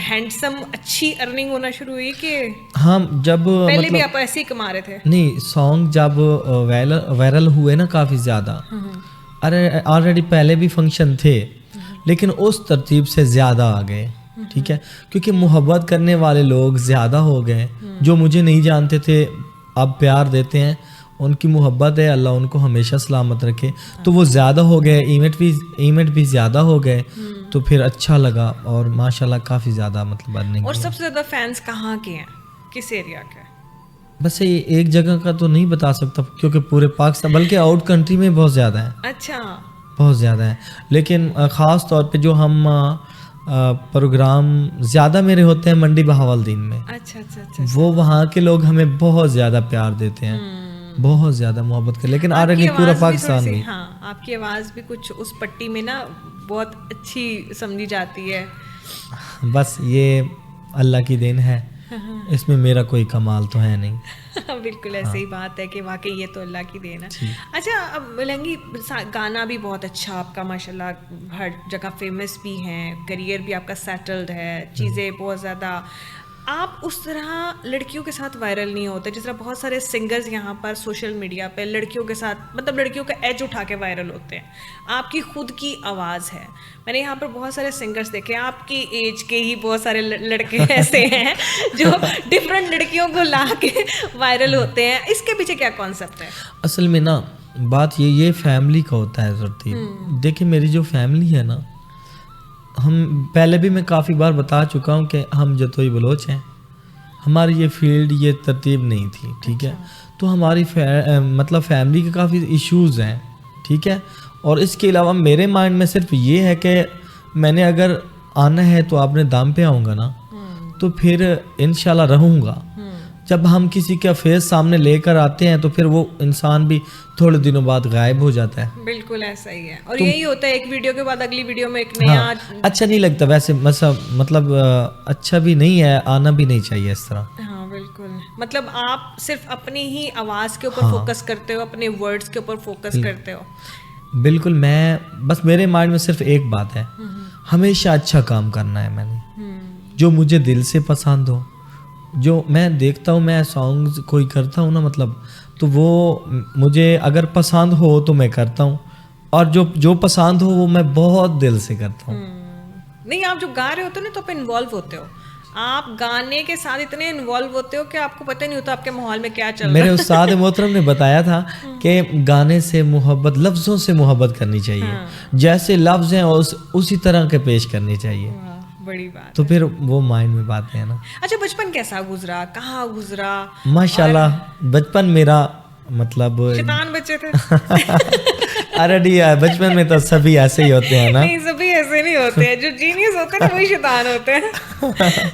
ہینڈسم اچھی ارننگ ہونا شروع ہوئی کہ ہاں جب پہلے بھی آپ ایسے ہی کما رہے تھے؟ نہیں, سانگ جب وائرل ہوئے نا کافی زیادہ, ارے آلریڈی پہلے بھی فنکشن تھے, لیکن اس ترتیب سے زیادہ آ گئے. ٹھیک ہے, کیونکہ محبت کرنے والے لوگ زیادہ ہو گئے, جو مجھے نہیں جانتے تھے اب پیار دیتے ہیں, ان کی محبت ہے, اللہ ان کو ہمیشہ سلامت رکھے. تو وہ زیادہ ہو گئے, ایونٹ بھی زیادہ ہو گئے, تو پھر اچھا لگا, اور ماشاءاللہ کافی زیادہ مطلب ارننگ. اور سب سے زیادہ فینس کہاں کے ہیں, کس ایریا کے؟ بس یہ ایک جگہ کا تو نہیں بتا سکتا, کیونکہ پورے پاکستان بلکہ آؤٹ کنٹری میں بہت زیادہ ہیں. اچھا, بہت زیادہ ہیں, لیکن خاص طور پہ جو ہم پروگرام زیادہ میرے ہوتے ہیں منڈی بہاولدین میں. اچھا, وہ وہاں کے لوگ ہمیں بہت زیادہ پیار دیتے ہیں, بہت زیادہ محبت کرتے, لیکن آلریڈی پورا پاکستان بھی. ہاں, آپ کی آواز بھی کچھ اس پٹی میں نا بہت اچھی سمجھی جاتی ہے. بس یہ اللہ کی دین ہے, اس میں میرا کوئی کمال تو ہے نہیں. بالکل ایسے ہی بات ہے کہ واقعی یہ تو اللہ کی دین ہے. اچھا, اب ملنگی گانا بھی بہت اچھا آپ کا ماشاءاللہ, ہر جگہ فیمس بھی ہیں, کریئر بھی آپ کا سیٹلڈ ہے, چیزیں بہت زیادہ آپ اس طرح لڑکیوں کے ساتھ وائرل نہیں ہوتے جس طرح بہت سارے سنگرز یہاں پر سوشل میڈیا پہ لڑکیوں کے ساتھ مطلب لڑکیوں کا ایج اٹھا کے وائرل ہوتے ہیں. آپ کی خود کی آواز ہے. میں نے یہاں پر بہت سارے سنگرز دیکھے, آپ کی ایج کے ہی بہت سارے لڑکے ایسے ہیں جو ڈفرینٹ لڑکیوں کو لا کے وائرل ہوتے ہیں. اس کے پیچھے کیا کانسیپٹ ہے؟ اصل میں نا بات یہ فیملی کا ہوتا ہے ترتیب. دیکھیں میری جو فیملی ہے نا, ہم پہلے بھی میں کافی بار بتا چکا ہوں کہ ہم جتوئی بلوچ ہیں, ہماری یہ فیلڈ یہ ترتیب نہیں تھی, ٹھیک ہے. تو ہماری مطلب فیملی کے کافی ایشوز ہیں, ٹھیک ہے. اور اس کے علاوہ میرے مائنڈ میں صرف یہ ہے کہ میں نے اگر آنا ہے تو آپ نے دام پہ آؤں گا نا, تو پھر انشاءاللہ رہوں گا. جب ہم کسی کا فیس سامنے لے کر آتے ہیں تو پھر وہ انسان بھی تھوڑے دنوں بعد غائب ہو جاتا ہے. بالکل ایسا ہی ہے. اور یہی ہوتا ہے ایک ویڈیو کے بعد اگلی ویڈیو میں ایک نیا. اچھا نہیں لگتا ویسے, مطلب اچھا بھی نہیں ہے, آنا بھی نہیں چاہیے اس طرح. ہاں بالکل. مطلب آپ صرف اپنی ہی آواز کے اوپر فوکس کرتے ہو, اپنے ورڈز کے اوپر فوکس کرتے ہو. بالکل. میں بس میرے مائنڈ میں صرف ایک بات ہے, ہمیشہ اچھا کام کرنا ہے. میں نے جو مجھے دل سے پسند ہو, جو میں دیکھتا ہوں, میں سانگز کوئی کرتا ہوں نا مطلب, تو وہ مجھے اگر پسند ہو تو میں کرتا ہوں, اور جو پسند ہو وہ میں بہت دل سے کرتا ہوں. نہیں, آپ جو گا رہے ہوتے ہو نا تو آپ انوالو ہوتے ہو. آپ گانے کے ساتھ اتنے انوالو ہوتے ہو کہ آپ کو پتہ نہیں ہوتا آپ کے ماحول میں کیا چل رہا ہے. میرے استاد محترم نے بتایا تھا کہ گانے سے محبت, لفظوں سے محبت کرنی چاہیے, جیسے لفظ ہیں اسی طرح کے پیش کرنی چاہیے. بڑی بات. تو پھر وہ مائنڈ میں باتیں ہیں نا. اچھا, بچپن کیسا گزرا, کہاں گزرا؟ ماشاءاللہ بچپن میرا مطلب شیطان بچے تھے. ارے بچپن میں تو سبھی ایسے ہی ہوتے ہیں نا. نہیں, سبھی ایسے نہیں ہوتے ہیں. جو جینیس ہوتے ہیں وہی شیطان ہوتے ہیں.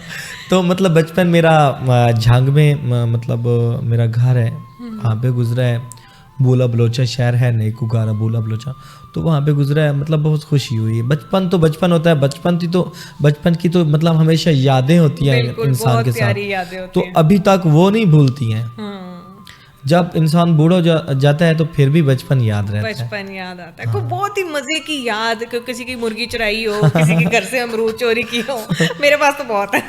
تو مطلب بچپن میرا جھنگ میں مطلب میرا گھر ہے, وہاں پہ گزرا ہے. بولا بلوچا شہر ہے, نیکوگارا بولا بلوچا, تو وہاں پہ گزرا ہے. مطلب بہت خوشی ہوئی ہے. بچپن تو بچپن ہوتا ہے, بچپن کی تو مطلب ہمیشہ یادیں ہوتی ہیں انسان کے ساتھ, تو ابھی تک وہ نہیں بھولتی ہیں. جب انسان بوڑھا ہو جاتا ہے تو پھر بھی بچپن یاد رہتا ہے. بچپن یاد آتا ہے. کوئی بہت ہی مزے کی یاد, کسی کی مرغی چرائی ہو, کسی کے گھر سے امرود چوری کی ہو. میرے پاس تو بہت ہے.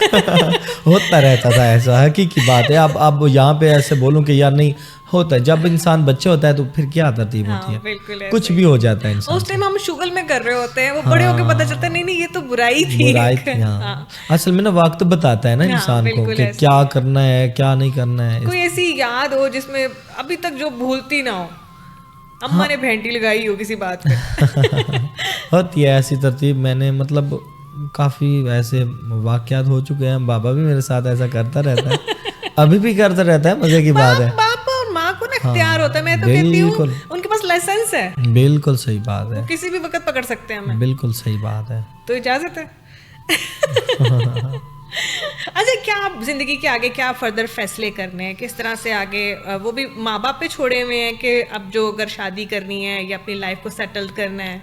ہوتا رہتا تھا ایسا, حقیقی بات ہے. اب یہاں پہ ایسے بولوں کہ یار نہیں ہوتا ہے. جب انسان بچہ ہوتا ہے تو پھر کیا ترتیب ہوتی ہے, کچھ بھی ہو جاتا ہے انسان. اس ٹائم ہم شغل میں کر رہے ہوتے ہیں, وہ بڑے ہو کے پتہ چلتا ہے نہیں یہ تو برائی تھی. اصل میں نا وقت بتاتا ہے نا انسان کو کہ کیا کرنا ہے کیا نہیں کرنا ہے. کوئی ایسی یاد ہو جس میں ابھی تک جو بھولتی نہ ہو, اماں نے بھینٹی لگائی ہو کسی بات پہ؟ ہوتی ہے ایسی ترتیب. میں نے مطلب کافی ایسے واقعات ہو چکے ہیں. بابا بھی میرے ساتھ ایسا کرتا رہتا ہے, ابھی بھی کرتا رہتا ہے. مزے کی بات ہے. باپ اور ماں کو نا اختیار ہوتا ہے. میں تو کہتی ہوں ان کے پاس لائسنس ہے. بالکل صحیح بات ہے. کسی بھی وقت پکڑ سکتے ہیں ہمیں. بالکل صحیح بات ہے. تو اجازت ہے. اچھا, کیا آپ زندگی کے آگے کیا فردر فیصلے کرنے ہیں, کس طرح سے آگے, وہ بھی ماں باپ پہ چھوڑے ہوئے ہیں کہ اب جو اگر شادی کرنی ہے یا اپنی لائف کو سیٹل کرنا ہے؟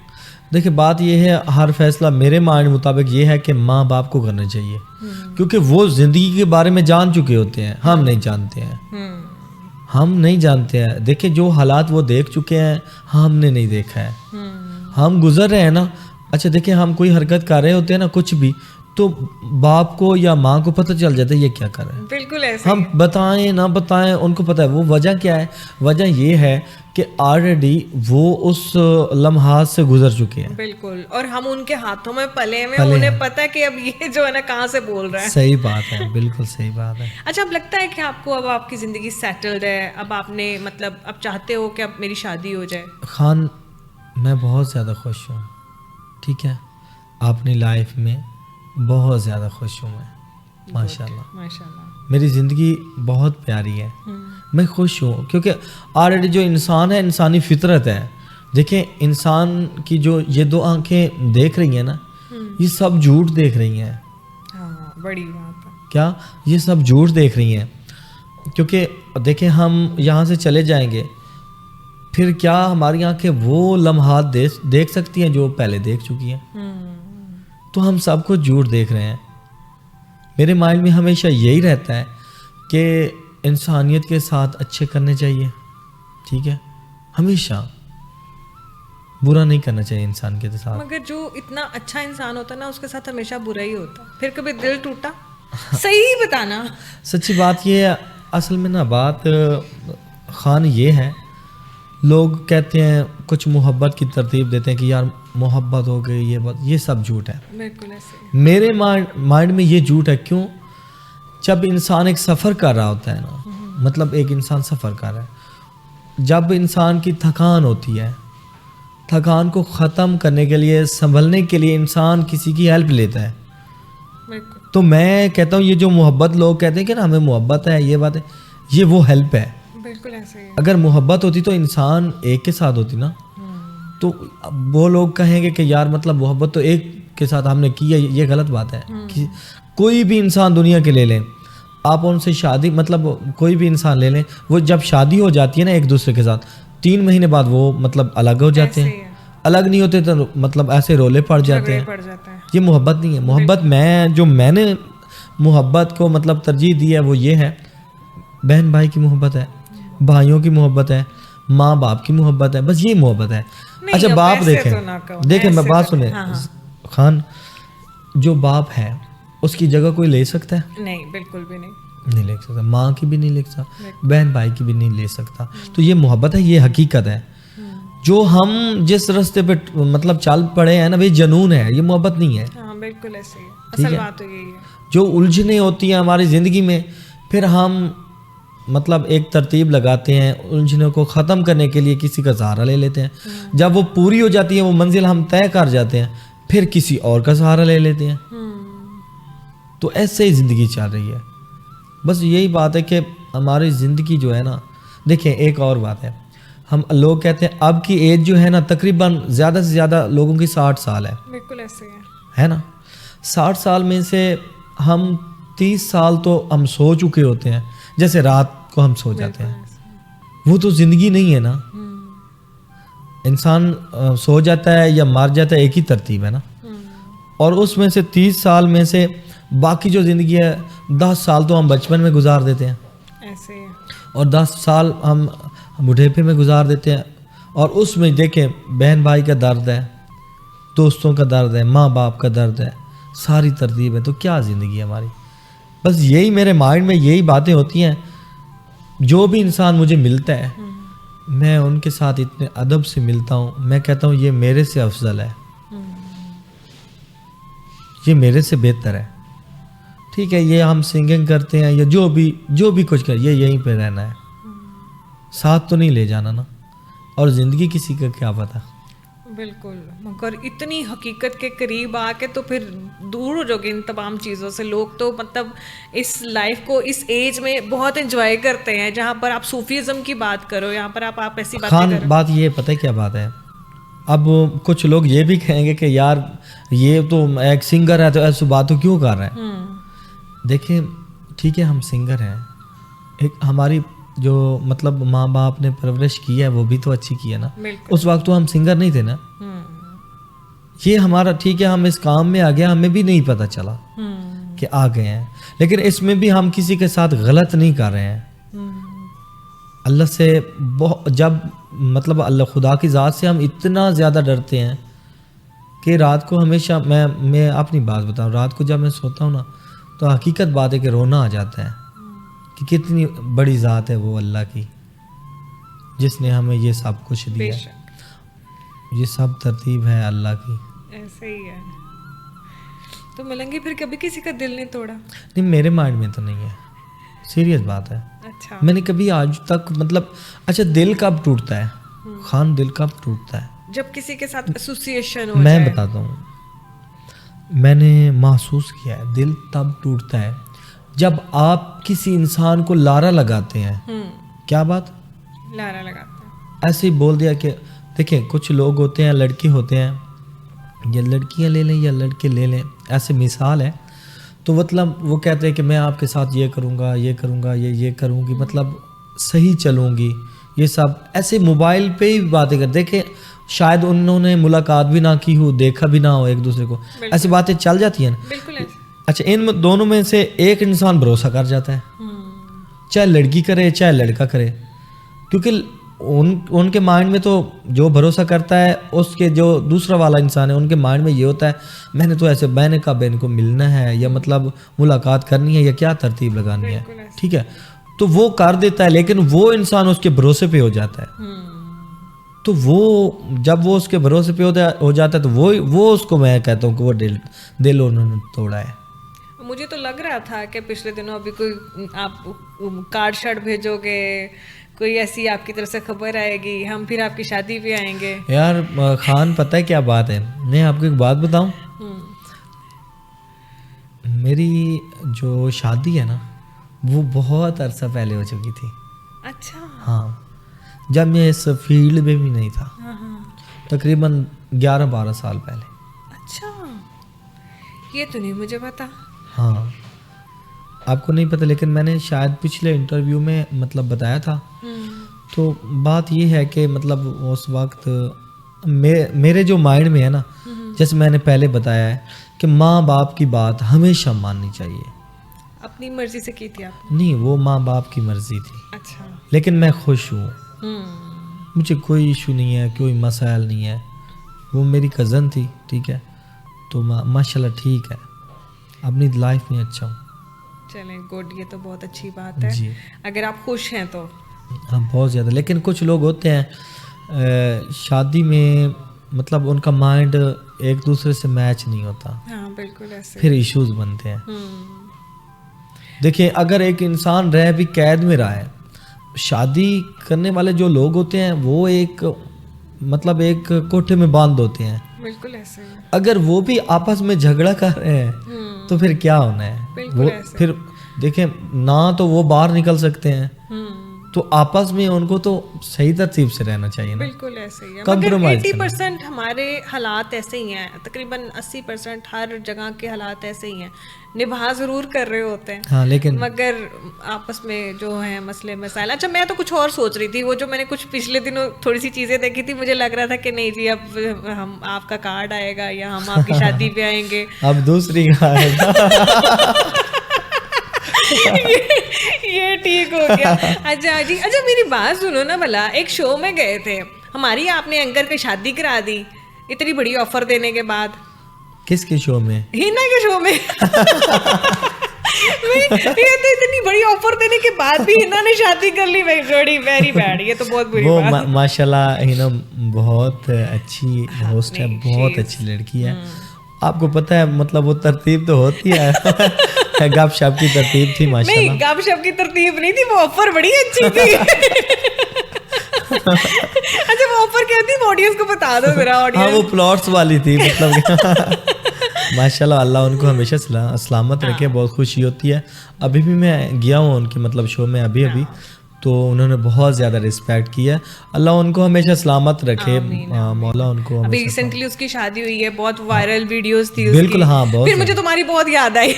دیکھیں بات یہ ہے, ہر فیصلہ میرے مائنڈ مطابق یہ ہے کہ ماں باپ کو کرنا چاہیے, کیونکہ وہ زندگی کے بارے میں جان چکے ہوتے ہیں, ہم نہیں جانتے ہیں. ہم نہیں جانتے ہیں. دیکھیں جو حالات وہ دیکھ چکے ہیں ہم نے نہیں دیکھا ہے, ہم گزر رہے ہیں نا. اچھا دیکھیں, ہم کوئی حرکت کر رہے ہوتے ہیں نا کچھ بھی, تو باپ کو یا ماں کو پتہ چل جاتا ہے یہ کیا کر رہے ہیں. بالکل ایسے ہم بتائیں نہ بتائیں ان کو پتہ ہے. وہ وجہ کیا ہے؟ وجہ یہ ہے کہ آلریڈی وہ اس لمحات سے گزر چکے ہیں. بالکل. اور ہم ان کے ہاتھوں میں پلے ہوئے, انہیں پتہ ہے کہ اب یہ جو ہے نا کہاں سے بول رہا ہے. صحیح بات ہے, بالکل صحیح بات ہے. اچھا, اب لگتا ہے کہ آپ کو اب آپ کی زندگی سیٹلڈ ہے, اب آپ نے مطلب اب چاہتے ہو کہ اب میری شادی ہو جائے؟ خان, میں بہت زیادہ خوش ہوں, ٹھیک ہے. اپنی لائف میں بہت زیادہ خوش ہوں میں, ماشاءاللہ. ماشاءاللہ. میری زندگی بہت پیاری ہے, میں خوش ہوں. کیونکہ آلریڈی جو انسان ہے, انسانی فطرت ہے. دیکھیں انسان کی جو یہ دو آنکھیں دیکھ رہی ہیں نا, یہ سب جھوٹ دیکھ رہی ہیں. ہاں, بڑی بات ہے. کیا یہ سب جھوٹ دیکھ رہی ہیں؟ کیونکہ دیکھیں ہم یہاں سے چلے جائیں گے, پھر کیا ہماری آنکھیں وہ لمحات دیکھ سکتی ہیں جو پہلے دیکھ چکی ہیں؟ تو ہم سب کو جھوٹ دیکھ رہے ہیں. میرے مائنڈ میں ہمیشہ یہی رہتا ہے کہ انسانیت کے ساتھ اچھے کرنے چاہیے, ٹھیک ہے. ہمیشہ برا نہیں کرنا چاہیے انسان کے ساتھ. مگر جو اتنا اچھا انسان ہوتا ہے نا اس کے ساتھ ہمیشہ برا ہی ہوتا ہے. پھر کبھی دل ٹوٹا؟ صحیح بتانا. سچی بات یہ ہے اصل میں نا، بات خان یہ ہے، لوگ کہتے ہیں کچھ محبت کی ترتیب دیتے ہیں کہ یار محبت ہو گئی، یہ بات، یہ سب جھوٹ ہے. بالکل ایسے. میرے مائنڈ میں یہ جھوٹ ہے. کیوں؟ جب انسان ایک سفر کر رہا ہوتا ہے نا، مطلب ایک انسان سفر کر رہا ہے، جب انسان کی تھکان ہوتی ہے، تھکان کو ختم کرنے کے لیے، سنبھلنے کے لیے انسان کسی کی ہیلپ لیتا ہے. بالکل. تو میں کہتا ہوں یہ جو محبت لوگ کہتے ہیں کہ نا ہمیں محبت ہے، یہ بات ہے، یہ وہ ہیلپ ہے. بالکل ایسے ہی. اگر محبت ہوتی تو انسان ایک کے ساتھ ہوتی نا، تو وہ لوگ کہیں گے کہ یار مطلب محبت تو ایک کے ساتھ ہم نے کی ہے، یہ غلط بات ہے. کوئی بھی انسان دنیا کے لے لیں آپ، ان سے شادی، مطلب کوئی بھی انسان لے لیں، وہ جب شادی ہو جاتی ہے نا ایک دوسرے کے ساتھ، 3 مہینے بعد وہ مطلب الگ ہو جاتے ہیں. الگ نہیں ہوتے تو مطلب ایسے رولے پڑ جاتے ہیں. یہ محبت نہیں ہے. محبت میں نے محبت کو مطلب ترجیح دی ہے وہ یہ ہے، بہن بھائی کی محبت ہے، بھائیوں کی محبت ہے، ماں باپ کی محبت ہے، بس یہ محبت ہے. اچھا باپ دیکھیں میں بات سنیں خان، جو باپ ہے اس کی جگہ کوئی لے سکتا ہے؟ نہیں، بالکل بھی نہیں. نہیں لے سکتا. ماں کی بھی نہیں لے سکتا، بہن بھائی کی بھی نہیں لے سکتا. تو یہ محبت ہے، یہ حقیقت ہے. جو ہم جس راستے پہ مطلب چل پڑے ہیں نا، وہ جنون ہے، یہ محبت نہیں ہے. ہاں بالکل ایسے ہی. اصل بات تو یہی ہے. جو الجھنیں ہوتی ہیں ہماری زندگی میں، پھر ہم مطلب ایک ترتیب لگاتے ہیں الجھنوں کو ختم کرنے کے لیے، کسی کا سہارا لے لیتے ہیں. جب وہ پوری ہو جاتی ہے، وہ منزل ہم طے کر جاتے ہیں، پھر کسی اور کا سہارا لے لیتے ہیں. تو ایسے ہی زندگی چل رہی ہے. بس یہی بات ہے کہ ہماری زندگی جو ہے نا، دیکھیں ایک اور بات ہے، ہم لوگ کہتے ہیں اب کی ایج جو ہے نا تقریباً زیادہ سے زیادہ لوگوں کی 60 سال ہے. بالکل ایسے ہے نا. 60 سال میں سے ہم 30 سال تو ہم سو چکے ہوتے ہیں، جیسے رات کو ہم سو جاتے ہیں. وہ تو زندگی نہیں ہے نا. انسان سو جاتا ہے یا مر جاتا ہے، ایک ہی ترتیب ہے نا. اور اس میں سے 30 سال میں سے باقی جو زندگی ہے 10 سال تو ہم بچپن میں گزار دیتے ہیں ایسے، اور 10 سال ہم بڑھیپے میں گزار دیتے ہیں. اور اس میں دیکھیں بہن بھائی کا درد ہے، دوستوں کا درد ہے، ماں باپ کا درد ہے، ساری ترتیب ہے. تو کیا زندگی ہے ہماری؟ بس یہی میرے مائنڈ میں یہی باتیں ہوتی ہیں. جو بھی انسان مجھے ملتا ہے میں ان کے ساتھ اتنے ادب سے ملتا ہوں، میں کہتا ہوں یہ میرے سے افضل ہے، یہ میرے سے بہتر ہے. ٹھیک ہے، یہ ہم سنگنگ کرتے ہیں یا جو بھی کچھ کر، یہ یہیں پہ رہنا ہے، ساتھ تو نہیں لے جانا نا. اور زندگی کسی کا کیا پتہ. بالکل. مگر اتنی حقیقت کے قریب آ کے تو پھر دور ہو جاؤ گے ان تمام چیزوں سے. لوگ تو مطلب اس لائف کو اس ایج میں بہت انجوائے کرتے ہیں، جہاں پر آپ صوفیزم کی بات کرو، یہاں پر آپ ایسی باتیں خان کرو. بات یہ پتہ ہے کیا بات ہے، اب کچھ لوگ یہ بھی کہیں گے کہ یار یہ تو ایک سنگر ہے تو ایسی باتوں کیوں کر رہا ہے. دیکھیں ٹھیک ہے ہم سنگر ہیں، ایک ہماری جو مطلب ماں باپ نے پرورش کی ہے وہ بھی تو اچھی کی ہے نا. اس وقت تو ہم سنگر نہیں تھے نا. یہ ہمارا ٹھیک ہے ہم اس کام میں آ گئے، ہمیں بھی نہیں پتہ چلا کہ آ گئے ہیں، لیکن اس میں بھی ہم کسی کے ساتھ غلط نہیں کر رہے ہیں. اللہ سے جب مطلب اللہ خدا کی ذات سے ہم اتنا زیادہ ڈرتے ہیں کہ رات کو ہمیشہ میں اپنی بات بتاؤں، رات کو جب میں سوتا ہوں نا تو حقیقت بات ہے کہ رونا آ جاتا ہے کہ کتنی بڑی ذات ہے وہ اللہ کی، جس نے ہمیں یہ سب کچھ دیا. یہ سب ترتیب ہے اللہ کی. ایسے ہی ہے. تو ملنگی پھر کبھی کسی کا دل نہیں توڑا؟ نہیں میرے مائنڈ میں تو نہیں ہے، سیریس بات ہے. اچھا. میں نے کبھی آج تک مطلب اچھا دل کب ٹوٹتا ہے خان؟ دل کب ٹوٹتا ہے؟ جب کسی کے ساتھ ایسوسیشن ہو میں جائے. بتاتا ہوں، میں نے محسوس کیا ہے دل تب ٹوٹتا ہے جب آپ کسی انسان کو لارا لگاتے ہیں. کیا بات؟ لارا لگاتے ہیں. ایسے ہی بول دیا کہ دیکھیں کچھ لوگ ہوتے ہیں، لڑکے ہوتے ہیں، یا لڑکیاں لے لیں یا لڑکے لے لیں، ایسے مثال ہے. تو مطلب وہ کہتے ہیں کہ میں آپ کے ساتھ یہ کروں گا، یہ کروں گا، یہ کروں گی، مطلب صحیح چلوں گی. یہ سب ایسے موبائل پہ ہی باتیں کر، دیکھیں شاید انہوں نے ملاقات بھی نہ کی ہو، دیکھا بھی نہ ہو ایک دوسرے کو، ایسی باتیں چل جاتی ہیں. بالکل. اچھا ان دونوں میں سے ایک انسان بھروسہ کر جاتا ہے، چاہے لڑکی کرے چاہے لڑکا کرے، کیونکہ ان کے مائنڈ میں تو جو بھروسہ کرتا ہے اس کے جو دوسرا والا انسان ہے ان کے مائنڈ میں یہ ہوتا ہے میں نے تو ایسے میں نے کب ان کو ملنا ہے یا مطلب ملاقات کرنی ہے یا کیا ترتیب لگانی ہے, ٹھیک ہے, تو وہ کر دیتا ہے, لیکن وہ انسان اس کے بھروسے پہ ہو جاتا ہے. تو وہ جب وہ اس کے بھروسے پہ ہو جاتا ہے تو وہ اس کو میں کہتا ہوں کہ وہ دل انہوں نے توڑا ہے. مجھے تو لگ رہا تھا کہ پچھلے دنوں ابھی کوئی آپ کارڈ شارٹ بھیجو گے, کوئی ایسی آپ کی طرف سے خبر آئے گی, ہم پھر آپ کی شادی پہ آئیں گے. یار خان پتہ ہے کیا بات ہے, میں آپ کو ایک بات بتاؤں, میری جو شادی ہے نا وہ بہت عرصہ پہلے ہو چکی تھی. اچھا. ہاں, جب میں اس فیلڈ میں بھی نہیں تھا, تقریباً 11-12 سال پہلے. اچھا, یہ تو نہیں مجھے پتا. ہاں آپ کو نہیں پتہ, لیکن میں نے شاید پچھلے انٹرویو میں مطلب بتایا تھا. تو بات یہ ہے کہ مطلب اس وقت میرے جو مائنڈ میں ہے نا, جیسے میں نے پہلے بتایا ہے کہ ماں باپ کی بات ہمیشہ ماننی چاہیے. اپنی مرضی سے کی تھی آپ؟ نہیں, وہ ماں باپ کی مرضی تھی. اچھا. لیکن میں خوش ہوں, مجھے کوئی ایشو نہیں ہے, کوئی مسائل نہیں ہے. وہ میری کزن تھی, ٹھیک ہے, تو ماشاءاللہ ٹھیک ہے, اپنی لائف میں اچھا ہوں. چلیں گڈ, یہ تو بہت اچھی بات ہے جی. اگر آپ خوش ہیں تو. ہاں بہت زیادہ. لیکن کچھ لوگ ہوتے ہیں شادی میں مطلب ان کا مائنڈ ایک دوسرے سے میچ نہیں ہوتا. ہاں بالکل ایسے, پھر ایشوز بنتے ہیں. دیکھیں اگر ایک انسان رہ بھی قید میں رہا ہے, شادی کرنے والے جو لوگ ہوتے ہیں وہ ایک مطلب ایک کوٹھے میں باندھ ہوتے ہیں. بالکل ایسے. اگر وہ بھی آپس میں جھگڑا کر رہے ہیں تو پھر کیا ہونا ہے؟ وہ پھر دیکھیں نہ تو وہ باہر نکل سکتے ہیں, تو آپس میں ان کو تو صحیح ترتیب سے رہنا چاہیے نا. بالکل ایسے ہی ہے. مگر 80% ہمارے حالات ایسے ہی ہیں, تقریباً 80% ہر جگہ کے حالات ایسے ہی ہیں. نبھا ضرور کر رہے ہوتے ہیں, ہاں, لیکن مگر آپس میں جو ہیں مسئلے مسائل. اچھا میں تو کچھ اور سوچ رہی تھی, وہ جو میں نے کچھ پچھلے دنوں تھوڑی سی چیزیں دیکھی تھی, مجھے لگ رہا تھا کہ نہیں جی اب ہم آپ کا کارڈ آئے گا یا ہم آپ کی شادی پہ آئیں گے. اب دوسری کا آئے گا. یہ ٹھیک ہو گیا. اچھا جی, اچھا میری بات سنو نا بھلا, ایک شو میں گئے تھے ہماری, آپ نے اینکر کی شادی کرا دی اتنی بڑی آفر دینے کے بعد. کس کے شو میں؟ ہینا کے شو میں. یہ تو اتنی بڑی آفر دینے کے بعد بھی ہینا نے شادی کر لی. ویری بیڈ, یہ تو بہت بری بات. وہ ماشاء اللہ ہینا بہت اچھی ہوسٹ ہے, بہت اچھی لڑکی ہے. آپ کو پتہ ہے مطلب وہ ترتیب تو ہوتی ہے, گپ شپ کی ترتیب تھی ماشاء اللہ. نہیں گپ شپ کی ترتیب نہیں تھی, وہ آفر بڑی اچھی تھی. اچھا وہ آفر کیا تھی, آڈینس کو بتا دو ذرا. ہاں وہ پلاٹس والی تھی مطلب. ماشاء اللہ, اللہ ان کو ہمیشہ سلامت رکھے, بہت خوشی ہوتی ہے. ابھی بھی میں گیا ہوں ان کے مطلب شو میں ابھی, تو انہوں نے بہت زیادہ رسپیکٹ کیا. اللہ ان کو ہمیشہ سلامت رکھے, مولا ان کو. ابھی ریسنٹلی اس کی شادی ہوئی ہے, بہت وائرل ویڈیوز تھی. بالکل ہاں, بہت. پھر مجھے تمہاری بہت یاد آئی.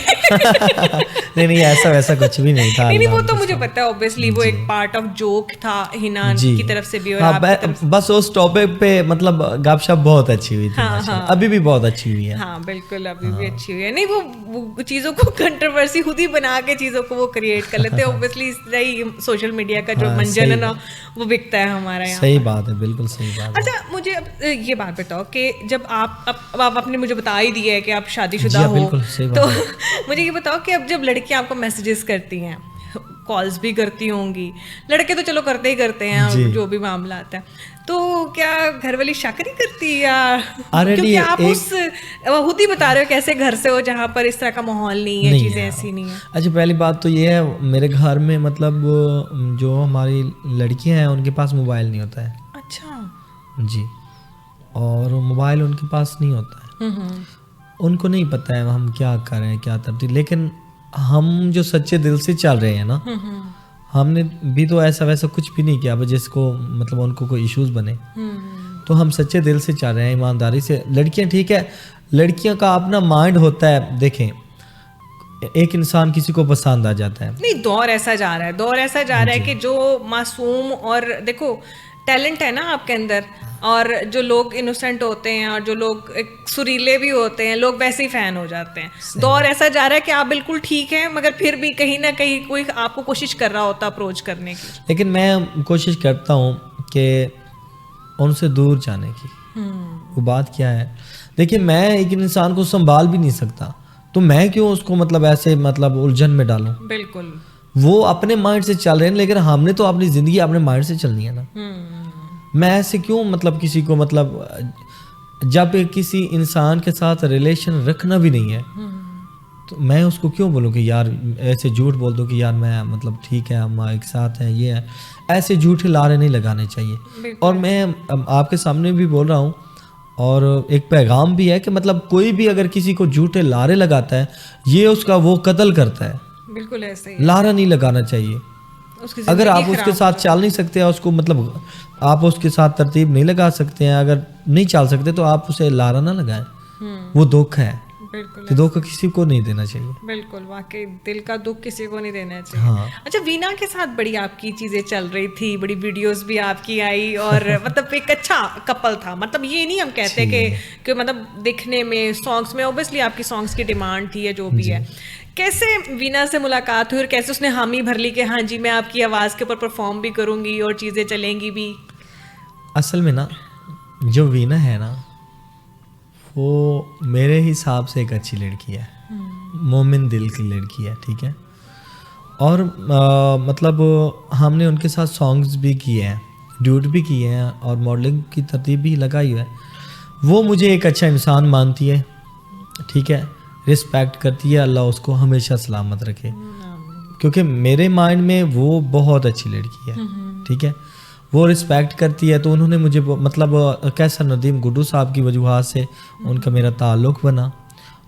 نہیں ایسا ویسا کچھ بھی نہیں تھا. نہیں وہ تو مجھے پتا ہے اوبیسلی وہ ایک پارٹ آف جوک تھا ہینا کی طرف سے بھی, اور بس اس ٹاپک پہ مطلب گپ شپ بہت اچھی ہوئی تھی, ابھی بھی بہت اچھی ہوئی ہے. ہاں بالکل ابھی بھی اچھی ہوئی ہے. نہیں وہ چیزوں کو کنٹروورسی خود ہی بنا کے چیزوں کو وہ کریٹ کر لیتے ہیں. اوبیسلی اس طرح ہی سوشل میڈیا کا جو منجن ہے نا وہ بکتا ہے ہمارے یہاں. صحیح بات ہے, بالکل صحیح بات. اچھا مجھے اب یہ بات بتاؤ کہ جب آپ نے مجھے بتا ہی دیا ہے کہ آپ شادی شدہ ہو, تو مجھے یہ بتاؤ کہ اب جب لڑکیاں آپ کو میسیجز کرتی ہیں, کالز بھی کرتی ہوں گی, لڑکے تو چلو کرتے ہی کرتے ہیں جو بھی معاملہ آتا ہے, تو کیا گھر والی شک نہیں کرتی, یا کیونکہ آپ اس خود ہی بتا رہے ہو کیسے گھر سے ہو جہاں پر اس طرح کا ماحول نہیں ہے, چیزیں ایسی نہیں ہیں. اچھا پہلی بات تو یہ ہے, میرے گھر میں مطلب جو ہماری لڑکیاں ہیں ان کے پاس موبائل نہیں ہوتا ہے. اچھا جی, اور موبائل ان کے پاس نہیں ہوتا ہے. ان کو نہیں پتہ ہے ہم کیا کر رہے ہیں, کیا ترتیب. لیکن ہم جو سچے دل سے چل رہے ہیں نا, ہم نے بھی تو ایسا ویسا کچھ بھی نہیں کیا جس کو مطلب ان کو کوئی ایشوز بنے. تو ہم سچے دل سے چل رہے ہیں, ایمانداری سے. لڑکیاں ٹھیک ہے, لڑکیاں کا اپنا مائنڈ ہوتا ہے. دیکھیں ایک انسان کسی کو پسند آ جاتا ہے. نہیں دور ایسا جا رہا ہے کہ جو معصوم, اور دیکھو ٹیلنٹ ہے نا آپ کے اندر, اور جو لوگ انوسینٹ ہوتے ہیں اور جو لوگ سریلے بھی ہوتے ہیں, لوگ ویسے ہی فین ہو جاتے ہیں. دور ایسا جا رہا ہے کہ آپ بالکل ٹھیک ہیں, مگر پھر بھی کہیں نہ کہیں کوئی آپ کو کوشش کر رہا ہوتا اپروچ کرنے کی. لیکن میں کوشش کرتا ہوں کہ ان سے دور جانے کی. وہ بات کیا ہے, دیکھیں میں ایک انسان کو سنبھال بھی نہیں سکتا, تو میں کیوں اس کو مطلب ایسے مطلب الجھن میں ڈالوں. بالکل وہ اپنے مائنڈ سے چل رہے ہیں, لیکن ہم نے تو اپنی زندگی اپنے مائنڈ سے چلنی ہے نا. میں ایسے کیوں مطلب کسی کو مطلب جب کسی انسان کے ساتھ ریلیشن رکھنا بھی نہیں ہے تو میں اس کو کیوں بولوں کہ یار ایسے جھوٹ بول دوں کہ یار میں مطلب ٹھیک ہے ہم ایک ساتھ ہیں, یہ ہے. ایسے جھوٹے لارے نہیں لگانے چاہیے. اور میں آپ کے سامنے بھی بول رہا ہوں, اور ایک پیغام بھی ہے کہ مطلب کوئی بھی اگر کسی کو جھوٹے لارے لگاتا ہے یہ اس کا وہ قتل کرتا ہے. بالکل ایسے ہی لارا نہیں لگانا چاہیے. اگر آپ اس کے ساتھ چل نہیں سکتے, اس کو مطلب آپ اس کے ساتھ ترتیب نہیں لگا سکتے ہیں, اگر نہیں چل سکتے تو آپ اسے لارا نہ لگائیں. وہ دکھ ہے, بالکل دکھ کسی کو نہیں دینا چاہیے. بالکل واقعی دل کا دکھ کسی کو نہیں دینا چاہیے. اچھا وینا کے ساتھ بڑی آپ کی چیزیں چل رہی تھی, بڑی ویڈیوز بھی آپ کی آئی, اور مطلب ایک اچھا کپل تھا. مطلب یہ نہیں ہم کہتے کہ مطلب دکھنے میں سانگس میں اوبیسلی آپ کی سانگس کی ڈیمانڈ تھی یا جو بھی ہے. کیسے وینا سے ملاقات ہوئی اور کیسے اس نے حامی بھر لی کہ ہاں جی میں آپ کی آواز کے اوپر پرفارم بھی کروں گی اور چیزیں چلیں گی بھی. اصل میں نا جو وینا ہے نا وہ میرے حساب سے ایک اچھی لڑکی ہے, مومن دل کی لڑکی ہے, ٹھیک ہے. اور مطلب ہم نے ان کے ساتھ سانگز بھی کیے ہیں, ڈیوٹ بھی کیے ہیں, اور ماڈلنگ کی ترتیب بھی لگائی ہے. وہ مجھے ایک اچھا انسان مانتی ہے, ٹھیک ہے, رسپیکٹ کرتی ہے. اللہ اس کو ہمیشہ سلامت رکھے, کیونکہ میرے مائنڈ میں وہ بہت اچھی لڑکی ہے, ٹھیک ہے. وہ رسپیکٹ کرتی ہے, تو انہوں نے مجھے مطلب کیسا ندیم گڈو صاحب کی وجوہات سے ان کا میرا تعلق بنا,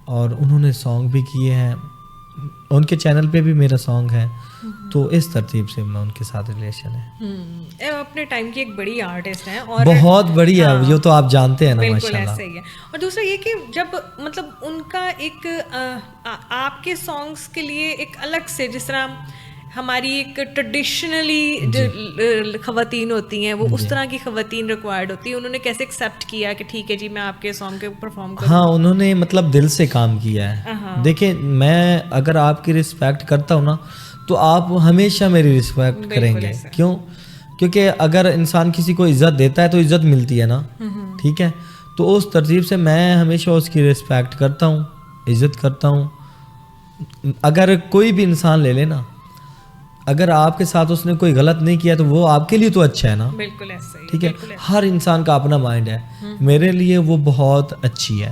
اور انہوں نے سانگ بھی کیے ہیں, ان کے چینل پہ بھی میرا سانگ ہے. تو اس ترتیب سے میں ان کے ساتھ ریلیشن ہے. اپنے ٹائم کی ایک بڑی آرٹسٹ ہیں, اور بہت بڑی ہے, جو تو آپ جانتے ہیں نا بالکل ایسے ہی ہے. اور دوسرا یہ کہ جب مطلب ان کا ایک آپ کے سانگس کے لیے ایک الگ سے, جس طرح ہماری ایک ٹریڈیشنلی خواتین ہوتی ہیں وہ اس طرح کی خواتین ریکوائرڈ ہوتی ہیں, انہوں نے کیسے ایکسیپٹ کیا کہ ٹھیک ہے جی میں آپ کے سانگ کے پرفارم کروں. ہاں انہوں نے مطلب دل سے کام کیا ہے. دیکھیں میں اگر آپ کی رسپیکٹ کرتا ہوں نا تو آپ ہمیشہ میری رسپیکٹ کریں گے. کیوں؟ کیونکہ اگر انسان کسی کو عزت دیتا ہے تو عزت ملتی ہے نا, ٹھیک ہے. تو اس ترتیب سے میں ہمیشہ اس کی رسپیکٹ کرتا ہوں, عزت کرتا ہوں. اگر کوئی بھی انسان لے لے نا, اگر آپ کے ساتھ اس نے کوئی غلط نہیں کیا تو وہ آپ کے لیے تو اچھا ہے نا. بالکل ایسا ہی, ٹھیک ہے. ہر انسان کا اپنا مائنڈ ہے, میرے لیے وہ بہت اچھی ہے.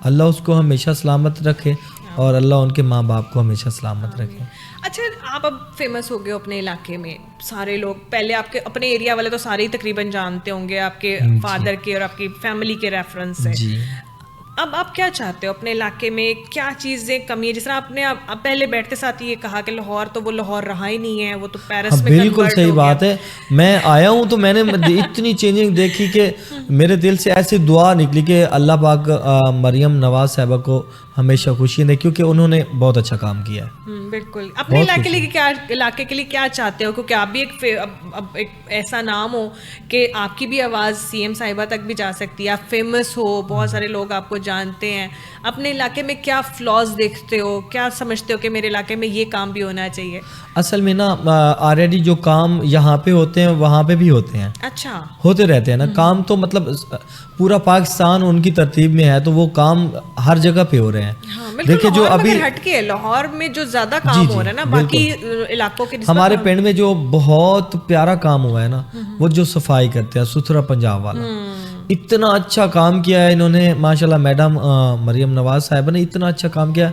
اللہ اس کو ہمیشہ سلامت رکھے, اور اللہ ان کے ماں باپ کو ہمیشہ سلامت رکھے. اچھا آپ اب فیمس ہو گئے اپنے علاقے میں, سارے لوگ پہلے آپ کے اپنے ایریا والے تو سارے ہی تقریباً جانتے ہوں گے آپ کے فادر کے اور آپ کی فیملی کے ریفرنس سے. اب آپ کیا چاہتے ہو اپنے علاقے میں, کیا چیزیں کمی ہے؟ جس طرح آپ نے پہلے بیٹھتے ساتھ یہ کہا کہ لاہور تو وہ لاہور رہا ہی نہیں ہے, وہ تو پیرس میں. بالکل صحیح بات ہے. میں آیا ہوں تو میں نے اتنی چینجنگ دیکھی کہ میرے دل سے ایسی دعا نکلی کہ اللہ پاک مریم نواز صاحبہ کو ہمیشہ خوشی دے, کیونکہ انہوں نے بہت اچھا کام کیا ہے. بالکل. اپنے علاقے کے لیے کیا چاہتے ہو, کیونکہ آپ بھی ایک ایسا نام ہو کہ آپ کی بھی آواز سی ایم صاحبہ تک بھی جا سکتی ہے, آپ فیمس ہو, بہت سارے لوگ آپ کو جانتے ہیں. اپنے علاقے میں کیا فلاز دیکھتے ہو, کیا سمجھتے ہو کہ میرے علاقے میں یہ کام بھی ہونا چاہیے؟ اصل میں نا آلریڈی جو کام یہاں پہ ہوتے ہیں وہاں پہ بھی ہوتے ہیں. اچھا ہوتے رہتے ہیں نا کام, تو مطلب پورا پاکستان ان کی ترتیب میں ہے, تو وہ کام ہر جگہ پہ ہو رہے ہیں. دیکھیں جو ابھی ہٹ کے لاہور میں جو زیادہ کام ہو رہا ہے نا باقی علاقوں کے, ہمارے پنڈ میں جو بہت پیارا کام ہوا ہے نا, وہ جو صفائی کرتے ہیں ستھرا پنجاب والا, اتنا اچھا کام کیا ہے انہوں نے ماشاءاللہ. میڈم مریم نواز صاحبہ نے اتنا اچھا کام کیا,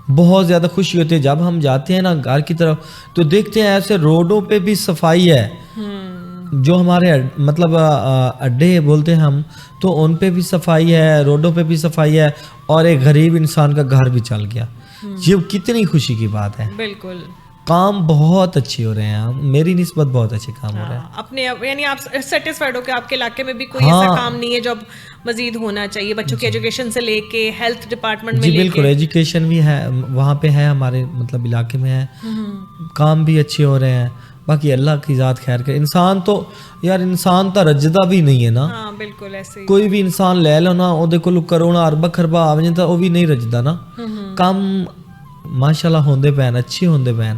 بہت زیادہ خوشی ہوتی ہے جب ہم جاتے ہیں نا گھر کی طرف تو دیکھتے ہیں ایسے روڈوں پہ بھی صفائی ہے, جو ہمارے مطلب اڈے بولتے ہیں ہم, تو ان پہ بھی صفائی ہے, روڈوں پہ بھی صفائی ہے, اور ایک غریب انسان کا گھر بھی چل گیا. یہ کتنی خوشی کی بات ہے. بالکل کام بہت اچھے ہو رہے ہیں, میری نسبت بہت اچھے کام ہو رہے ہیں. اپنے یعنی آپ سیٹسفائڈ ہو کہ آپ کے علاقے میں بھی کوئی ایسا کام نہیں ہے جو مزید ہونا چاہیے, بچوں کی ایجوکیشن سے لے کے ہیلتھ ڈپارٹمنٹ میں. جی بالکل, ایجوکیشن بھی ہے وہاں پہ ہے, ہمارے مطلب علاقے میں ہے, کام بھی اچھے ہو رہے ہیں. باقی اللہ کی ذات خیر کرے. انسان تو یار انسان تو رجدہ بھی نہیں ہے نا. ہاں بالکل ایسے, کوئی بھی انسان لے لو نا, وہ دیکھو کروڑا اربا خربا آ جائے تو وہ بھی نہیں رجدا نا. کام ماشاءاللہ ہوندے پین, اچھے ہوندے پین,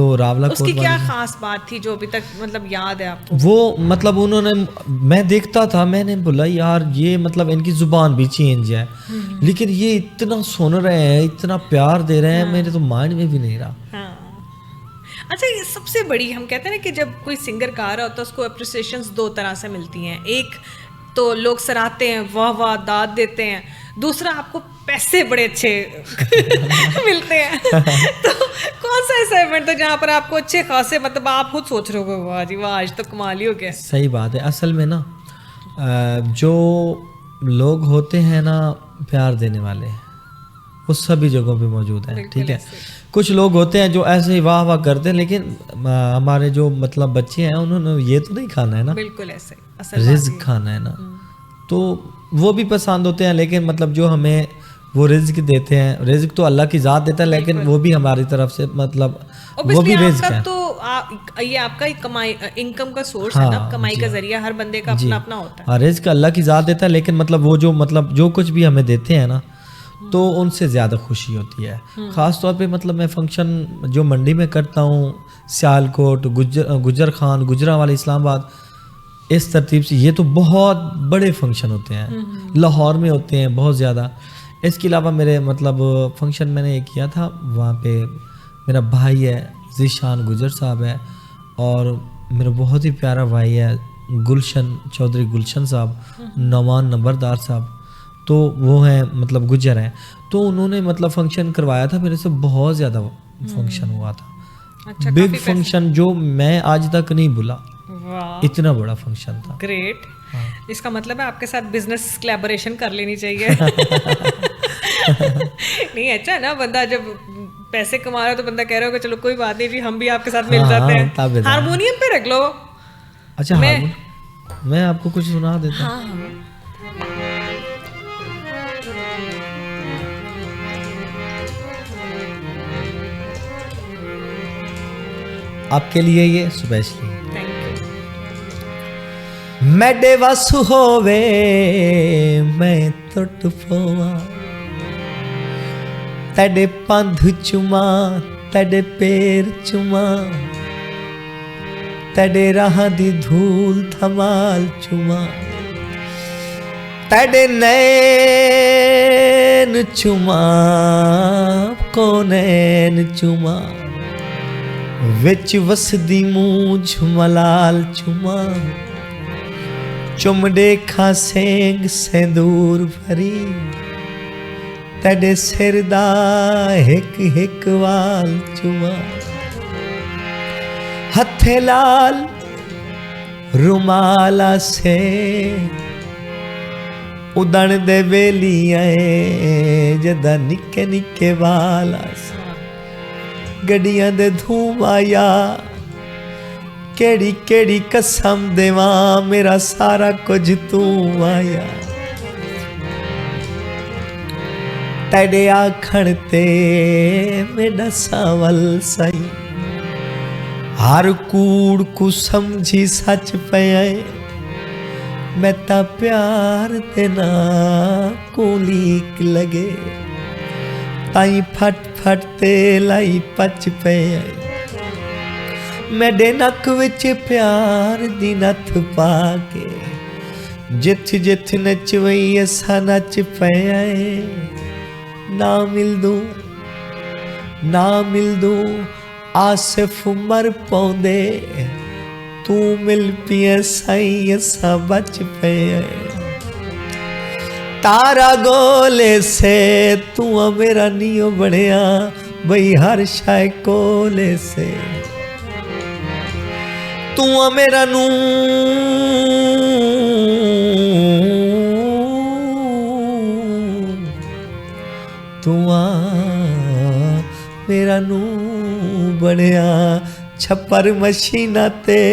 تو راولہ اس کی کیا خاص بات تھی جو ابھی تک مطلب یاد ہے آپ کو؟ وہ مطلب انہوں نے, میں دیکھتا تھا, میں نے بولا یار یہ مطلب ان کی زبان بھی چینج ہے, لیکن یہ اتنا سن رہے ہیں, اتنا پیار دے رہے ہیں, میرے تو مائنڈ میں بھی نہیں رہا. ہاں اچھا, یہ سب سے بڑی ہم کہتے ہیں نا کہ جب کوئی سنگر گا رہا ہوتا ہے اس کو اپریسیشنز دو طرح سے ملتی ہیں. ایک تو لوگ سراہتے ہیں, واہ واہ داد دیتے ہیں. دوسرا آپ کو پیسے بڑے اچھے ملتے ہیں. تو کون سا ایسا ایونٹ تھا جہاں پر آپ کو اچھے خاصے مطلب آپ خود سوچ رہے ہو واہ جی واہ آج تو کمال ہی ہو گیا؟ صحیح بات ہے. اصل میں نا جو لوگ ہوتے ہیں نا پیار دینے والے, وہ سبھی جگہوں پہ موجود ہیں, ٹھیک ہے. کچھ لوگ ہوتے ہیں جو ایسے ہی واہ واہ کرتے ہیں, لیکن ہمارے جو مطلب بچے ہیں انہوں نے یہ تو نہیں کھانا ہے نا, بالکل ایسے رزق کھانا ہے نا, تو وہ بھی پسند ہوتے ہیں. لیکن مطلب جو ہمیں وہ رزق دیتے ہیں, رزق تو اللہ کی ذات دیتا ہے, لیکن وہ بھی ہماری طرف سے مطلب وہ بھی رزق ہے. تو یہ آپ کا کمائی انکم کا سورس ہے نا, کمائی کا ذریعہ ہر بندے کا اپنا اپنا ہوتا ہے. ہاں رزق اللہ کی ذات دیتا ہے, لیکن مطلب وہ جو مطلب جو کچھ بھی ہمیں دیتے ہیں نا تو ان سے زیادہ خوشی ہوتی ہے. خاص طور پہ مطلب میں فنکشن جو منڈی میں کرتا ہوں, سیالکوٹ, گجر خان, گجرانوالے, اسلام آباد, اس ترتیب سے, یہ تو بہت بڑے فنکشن ہوتے ہیں. لاہور میں ہوتے ہیں بہت زیادہ. اس کے علاوہ میرے مطلب فنکشن میں نے یہ کیا تھا, وہاں پہ میرا بھائی ہے ذیشان گجر صاحب ہے, اور میرا بہت ہی پیارا بھائی ہے گلشن چودھری گلشن صاحب, نعمان نمبردار صاحب, تو وہ ہیں مطلب گجر ہیں. تو انہوں نے مطلب فنکشن کروایا تھا میرے سے, بہت زیادہ فنکشن ہوا تھا, بگ فنکشن جو میں آج تک نہیں بھولا, اتنا بڑا فنکشن تھا. گریٹ. اس کا مطلب ہے آپ کے ساتھ بزنس کولیبوریشن کر لینی چاہیے. نہیں اچھا نا, بندہ جب پیسے کما رہا ہے تو بندہ کہہ رہا ہوگا چلو کوئی بات نہیں جی ہم بھی آپ کے ساتھ مل جاتے ہیں, ہارمونیم پہ رکھ لو. اچھا میں آپ کو کچھ سنا دیتا ہوں. آپ کے لیے یہ اسپیشلی. میڈے وس ہووے میں ٹٹ پواں, تیڈے پندھ چما تیڈے پیر چما, تیڈے راہ دی دھول دھمال چما, تیڈے نین چما کونین چما, وچ وسدی مونجھ ملال چما, چمڑے کھا سینگ سیندور بھری, تیڈے سر دا ہک ہک وال چما, ہتھے لال رومالا سے اڈن دے ویلی آئے جدا نکے نکے والا سے, گڈیاں دے دھوم آیا کیڑی کیڑی قسم دیواں, میرا سارا کچھ تو آیا. تیڈے آکھن تے میڈا ساول سائی, ہر کوڑ کو سمجھی سچ پئے, میں تا پیار دینا کو لیک لگے, تائیں پھٹ پھٹ تے لائی پچ پئے, میڈے نک وچ پیار دی نتھ پا کے, جتھ جتھ نچوئی ایسا نچ پئے. نہ مل دوں آصف مر پوندے, تو مل پیے سائیں ایسا بچ پئے. تارا گولے سے تو میرا نیو بڑھیا, بھئی ہر شائے کولے سے تو میرا نو تو میرا نو بڑھیا. چھپر مشینہ تے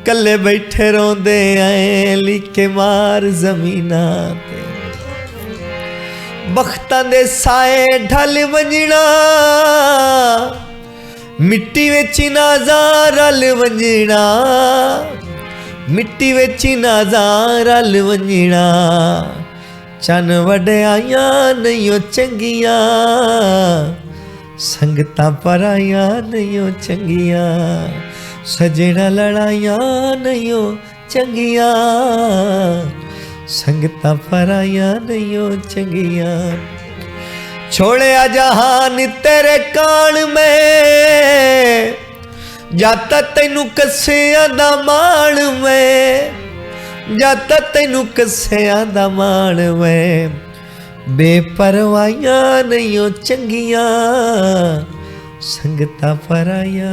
کلے بیٹھے روندے آئیں, لیکے مار زمینہ تے, بختاں دے سائے ڈھل ونجنا, مٹی وچ نازاں رل ونجنا, مٹی وچ نازاں رل ونجنا, چن وڈیائیاں نہیں چنگیاں, ਸੰਗਤਾਂ ਪਰਾਈਆਂ ਨਹੀਂ ਓ ਚੰਗੀਆਂ, ਸਜਣਾ ਲੜਾਈਆਂ ਨਹੀਂ ਓ ਚੰਗੀਆਂ, ਸੰਗਤਾਂ ਪਰਾਈਆਂ ਨਹੀਂ ਓ ਚੰਗੀਆਂ। ਛੋੜਿਆ ਜਹਾਨ ਤੇਰੇ ਕਾਣ ਮੈਂ, ਜਦ ਤੱਕ ਤੈਨੂੰ ਕੱਸਿਆਂ ਦਾ ਮਾਣ ਮੈਂ, ਜਦ ਤੱਕ ਤੈਨੂੰ ਕੱਸਿਆਂ ਦਾ ਮਾਣ ਮੈਂ, ਬੇਪਰਵਾਹੀਆਂ ਨਹੀਂ ਓ ਚੰਗੀਆਂ, ਸੰਗਤਾਂ ਪਰਾਈਆਂ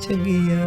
ਚੰਗੀਆਂ।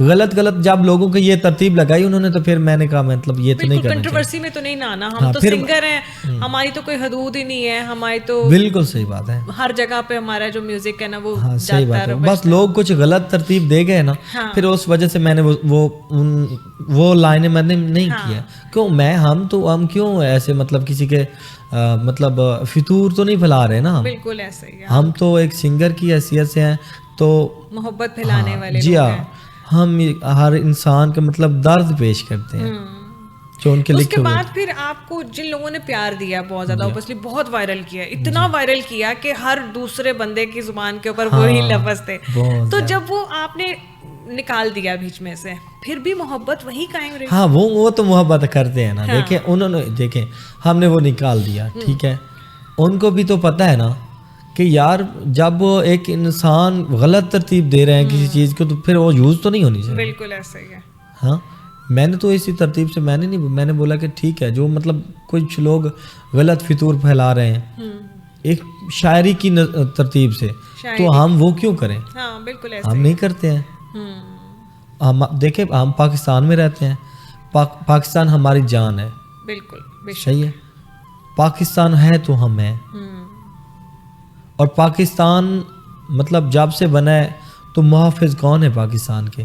غلط جب لوگوں کو یہ ترتیب لگائی انہوں نے تو پھر میں نے کہا مطلب یہ تو نہیں کرنا چاہیے. کنٹروورسی میں تو نہیں نہ آنا. ہم تو سنگر ہیں, ہماری تو کوئی حدود ہی نہیں ہے, ہماری تو بالکل صحیح بات ہے, ہر جگہ پہ ہمارا جو میوزک ہے نا وہ صحیح بات ہے. بس لوگ کچھ غلط ترتیب دے گئے نا, پھر اس وجہ سے میں نے وہ لائنیں میں نے نہیں کیا. کیوں ہم کیوں ایسے مطلب کسی کے مطلب فطور تو نہیں پھیلا رہے نا. بالکل ایسا ہی ہے, ہم تو ایک سنگر کی حیثیت سے ہیں تو محبت پھیلانے والے جی ہاں, ہم ہر انسان کا مطلب درد پیش کرتے ہیں جو ان کے لکھے. اس کے بعد پھر آپ کو جن لوگوں نے پیار دیا بہت زیادہ, اوبویسلی بہت وائرل کیا, اتنا وائرل کیا کہ ہر دوسرے بندے کی زبان کے اوپر وہی لفظ تھے. تو جب وہ آپ نے نکال دیا بیچ میں سے, پھر بھی محبت وہی قائم رہی. ہاں وہ تو محبت کرتے ہیں نا. دیکھیں انہوں نے, دیکھیں ہم نے وہ نکال دیا, ٹھیک ہے, ان کو بھی تو پتہ ہے نا کہ یار جب ایک انسان غلط ترتیب دے رہے ہیں کسی چیز کو تو پھر وہ یوز تو نہیں ہونی چاہیے. بالکل ایسا ہی ہے. ہاں میں نے تو اسی ترتیب سے میں نے بولا کہ ٹھیک ہے, جو مطلب کچھ لوگ غلط فطور پھیلا رہے ہیں ایک شاعری کی ترتیب سے, تو ہم وہ کیوں کریں. ہاں بالکل ایسا ہم نہیں کرتے ہیں. ہم دیکھیں ہم پاکستان میں رہتے ہیں, پاکستان ہماری جان ہے. بالکل صحیح ہے, پاکستان ہے تو ہم ہیں. اور پاکستان مطلب جب سے بنا ہے تو محافظ کون ہے پاکستان کے؟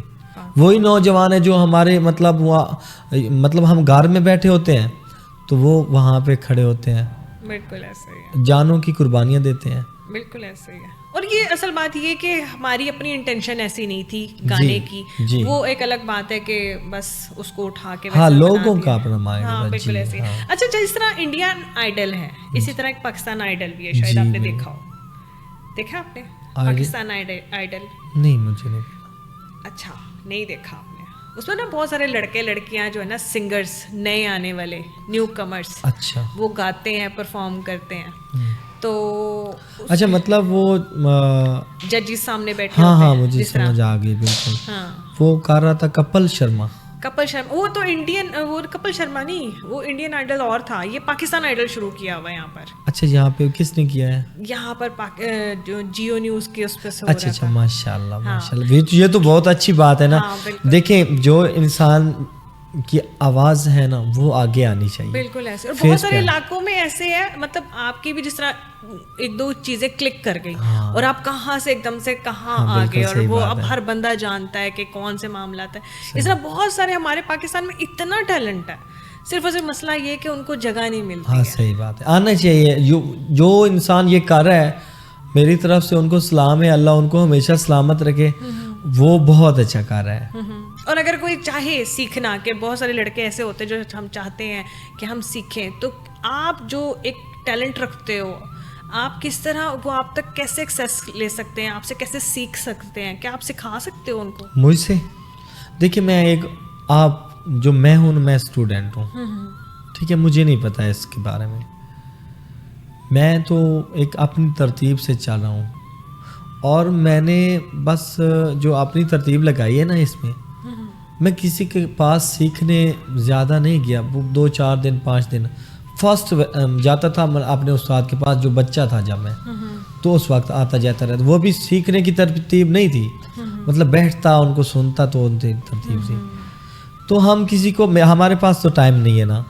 وہی نوجوان ہیں جو ہمارے مطلب ہم گھر میں بیٹھے ہوتے ہیں تو وہ وہاں پہ کھڑے ہوتے ہیں. بالکل ایسا ہی ہے, جانوں کی قربانیاں دیتے ہیں. بالکل ایسا ہی ہے. اور یہ اصل بات یہ کہ ہماری اپنی انٹینشن ایسی نہیں تھی گانے کی, وہ ایک الگ بات ہے کہ بس اس کو اٹھا کے ہاں لوگوں کا اپنا مائنڈ. ہاں بالکل ایسے. اچھا جس طرح انڈین آئیڈل ہے اسی طرح ایک پاکستان آئیڈل بھی ہے, شاید آپ نے دیکھا ہو. دیکھا آپ نے پاکستان آئیڈل؟ نہیں مجھے نہیں. اچھا نہیں دیکھا آپ نے. اس میں نا بہت سارے لڑکے لڑکیاں جو ہے نا سنگرز, نئے آنے والے نیو کمرس, اچھا وہ گاتے ہیں, پرفارم کرتے ہیں. تو اچھا مطلب وہ ججز سامنے بیٹھے ہاں ہاں مجھے سمجھ آ گئی بالکل. وہ کر رہا تھا کپل شرما. وہ تو انڈین, وہ کپل شرما نہیں, وہ انڈین آئیڈل اور تھا. یہ پاکستان آئیڈل شروع کیا ہوا ہے یہاں پر. اچھا یہاں پہ کس نے کیا ہے؟ یہاں پر جو جیو نیوز کے اس پہ. اچھا ماشاء اللہ ماشاء اللہ, یہ تو بہت اچھی بات ہے نا. دیکھیں جو انسان کی آواز ہے نا وہ آگے آنی چاہیے. بالکل ایسے. اور بہت سارے علاقوں میں ایسے ہے, مطلب آپ کی بھی جس طرح ایک دو چیزیں کلک کر گئی اور آپ کہاں سے ایک دم سے کہاں آ گئے, اور وہ اب ہر بندہ جانتا ہے کہ کون سے معاملات ہیں. اس طرح بہت سارے ہمارے پاکستان میں اتنا ٹیلنٹ ہے, صرف اور صرف مسئلہ یہ کہ ان کو جگہ نہیں ملتی. ہاں صحیح بات ہے, آنا چاہیے. جو انسان یہ کر رہا ہے میری طرف سے ان کو سلام ہے, اللہ ان کو ہمیشہ سلامت رکھے, وہ بہت اچھا کر رہا ہے. اور اگر کوئی چاہے سیکھنا, کہ بہت سارے لڑکے ایسے ہوتے ہیں جو ہم چاہتے ہیں کہ ہم سیکھیں, تو آپ جو ایک ٹیلنٹ رکھتے ہو, آپ کس طرح وہ آپ تک کیسے ایکسیس لے سکتے ہیں, آپ سے کیسے سیکھ سکتے ہیں, کیا آپ سکھا سکتے ہو ان کو؟ مجھ سے دیکھیں میں ایک جو میں ہوں میں اسٹوڈنٹ ہوں, ٹھیک ہے, مجھے نہیں پتا ہے اس کے بارے میں. میں تو ایک اپنی ترتیب سے چل رہا ہوں, اور میں نے بس جو اپنی ترتیب لگائی ہے نا اس میں کسی کے پاس سیکھنے زیادہ نہیں گیا. 2-4 دن 5 دن فرسٹ جاتا تھا اپنے استاد کے پاس, جو بچہ تھا جب میں, تو اس وقت آتا جاتا رہتا. وہ بھی سیکھنے کی ترتیب نہیں تھی, مطلب بیٹھتا ان کو سنتا تو ان کی ترتیب تھی. تو ہم کسی کو, ہمارے پاس تو ٹائم نہیں ہے نا,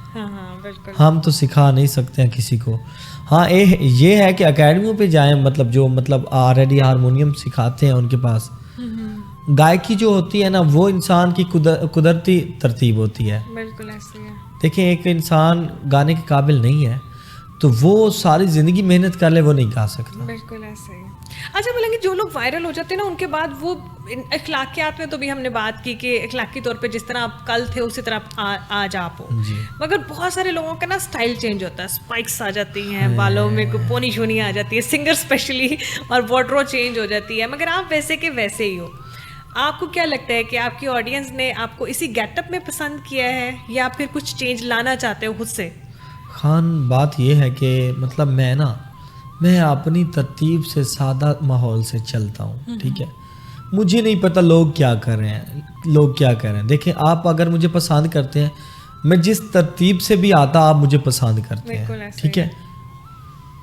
ہم تو سکھا نہیں سکتے ہیں کسی کو. ہاں یہ ہے کہ اکیڈمیوں پہ جائیں, مطلب جو مطلب آلریڈی ہارمونیم سکھاتے ہیں ان کے پاس. گائکی جو ہوتی ہے نا وہ انسان کی قدرتی ترتیب ہوتی ہے. بالکل ایسے ہے. دیکھیں ایک انسان گانے کے قابل نہیں ہے تو وہ ساری زندگی محنت کر لے وہ نہیں گا سکتا. بالکل ایسے ہی. اچھا بولیں گے جو لوگ وائرل ہو جاتے ہیں نا ان کے بعد وہ اخلاقیات میں تو بھی ہم نے بات کی کہ اخلاقی طور پہ جس طرح آپ کل تھے اسی طرح آج آپ ہو, مگر بہت سارے لوگوں کا نا اسٹائل چینج ہوتا ہے, اسپائکس آ جاتی ہیں بالوں میں, پونی شونی آ جاتی ہے, سنگر اسپیشلی, اور واٹرو چینج ہو جاتی ہے, مگر آپ ویسے کے ویسے ہی ہو. آپ کو کیا لگتا ہے کہ آپ کی آڈینس نے آپ کو اسی گیٹ اپ میں پسند کیا ہے یا پھر کچھ چینج لانا چاہتے ہو خود سے؟ خان بات یہ ہے کہ مطلب میں اپنی ترتیب سے سادہ ماحول سے چلتا ہوں, ٹھیک ہے. مجھے نہیں پتہ لوگ کیا کر رہے ہیں, دیکھیں آپ اگر مجھے پسند کرتے ہیں, میں جس ترتیب سے بھی آتا آپ مجھے پسند کرتے ہیں, ٹھیک ہے.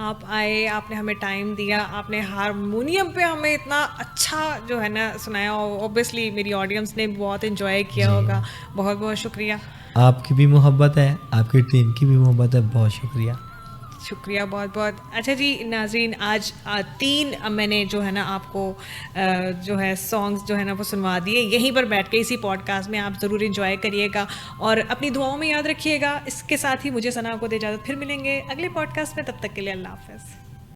آپ آئے, آپ نے ہمیں ٹائم دیا, آپ نے ہارمونیم پہ ہمیں اتنا اچھا جو ہے نا سنایا. اوبیسلی میری آڈینس نے بہت انجوائے کیا ہوگا. بہت بہت شکریہ. آپ کی بھی محبت ہے, آپ کی ٹیم کی بھی محبت ہے, بہت شکریہ. شکریہ بہت بہت. اچھا جی ناظرین, آج 3 میں نے جو ہے نا آپ کو جو ہے سانگس جو ہے نا وہ سنوا دیے. یہیں پر بیٹھ کے اسی پوڈ کاسٹ میں آپ ضرور انجوائے کریے گا اور اپنی دعاؤں میں یاد رکھیے گا. اس کے ساتھ ہی مجھے ثنا کو دے اجازت, پھر ملیں گے اگلے پوڈ کاسٹ میں. تب تک کے لیے اللہ حافظ.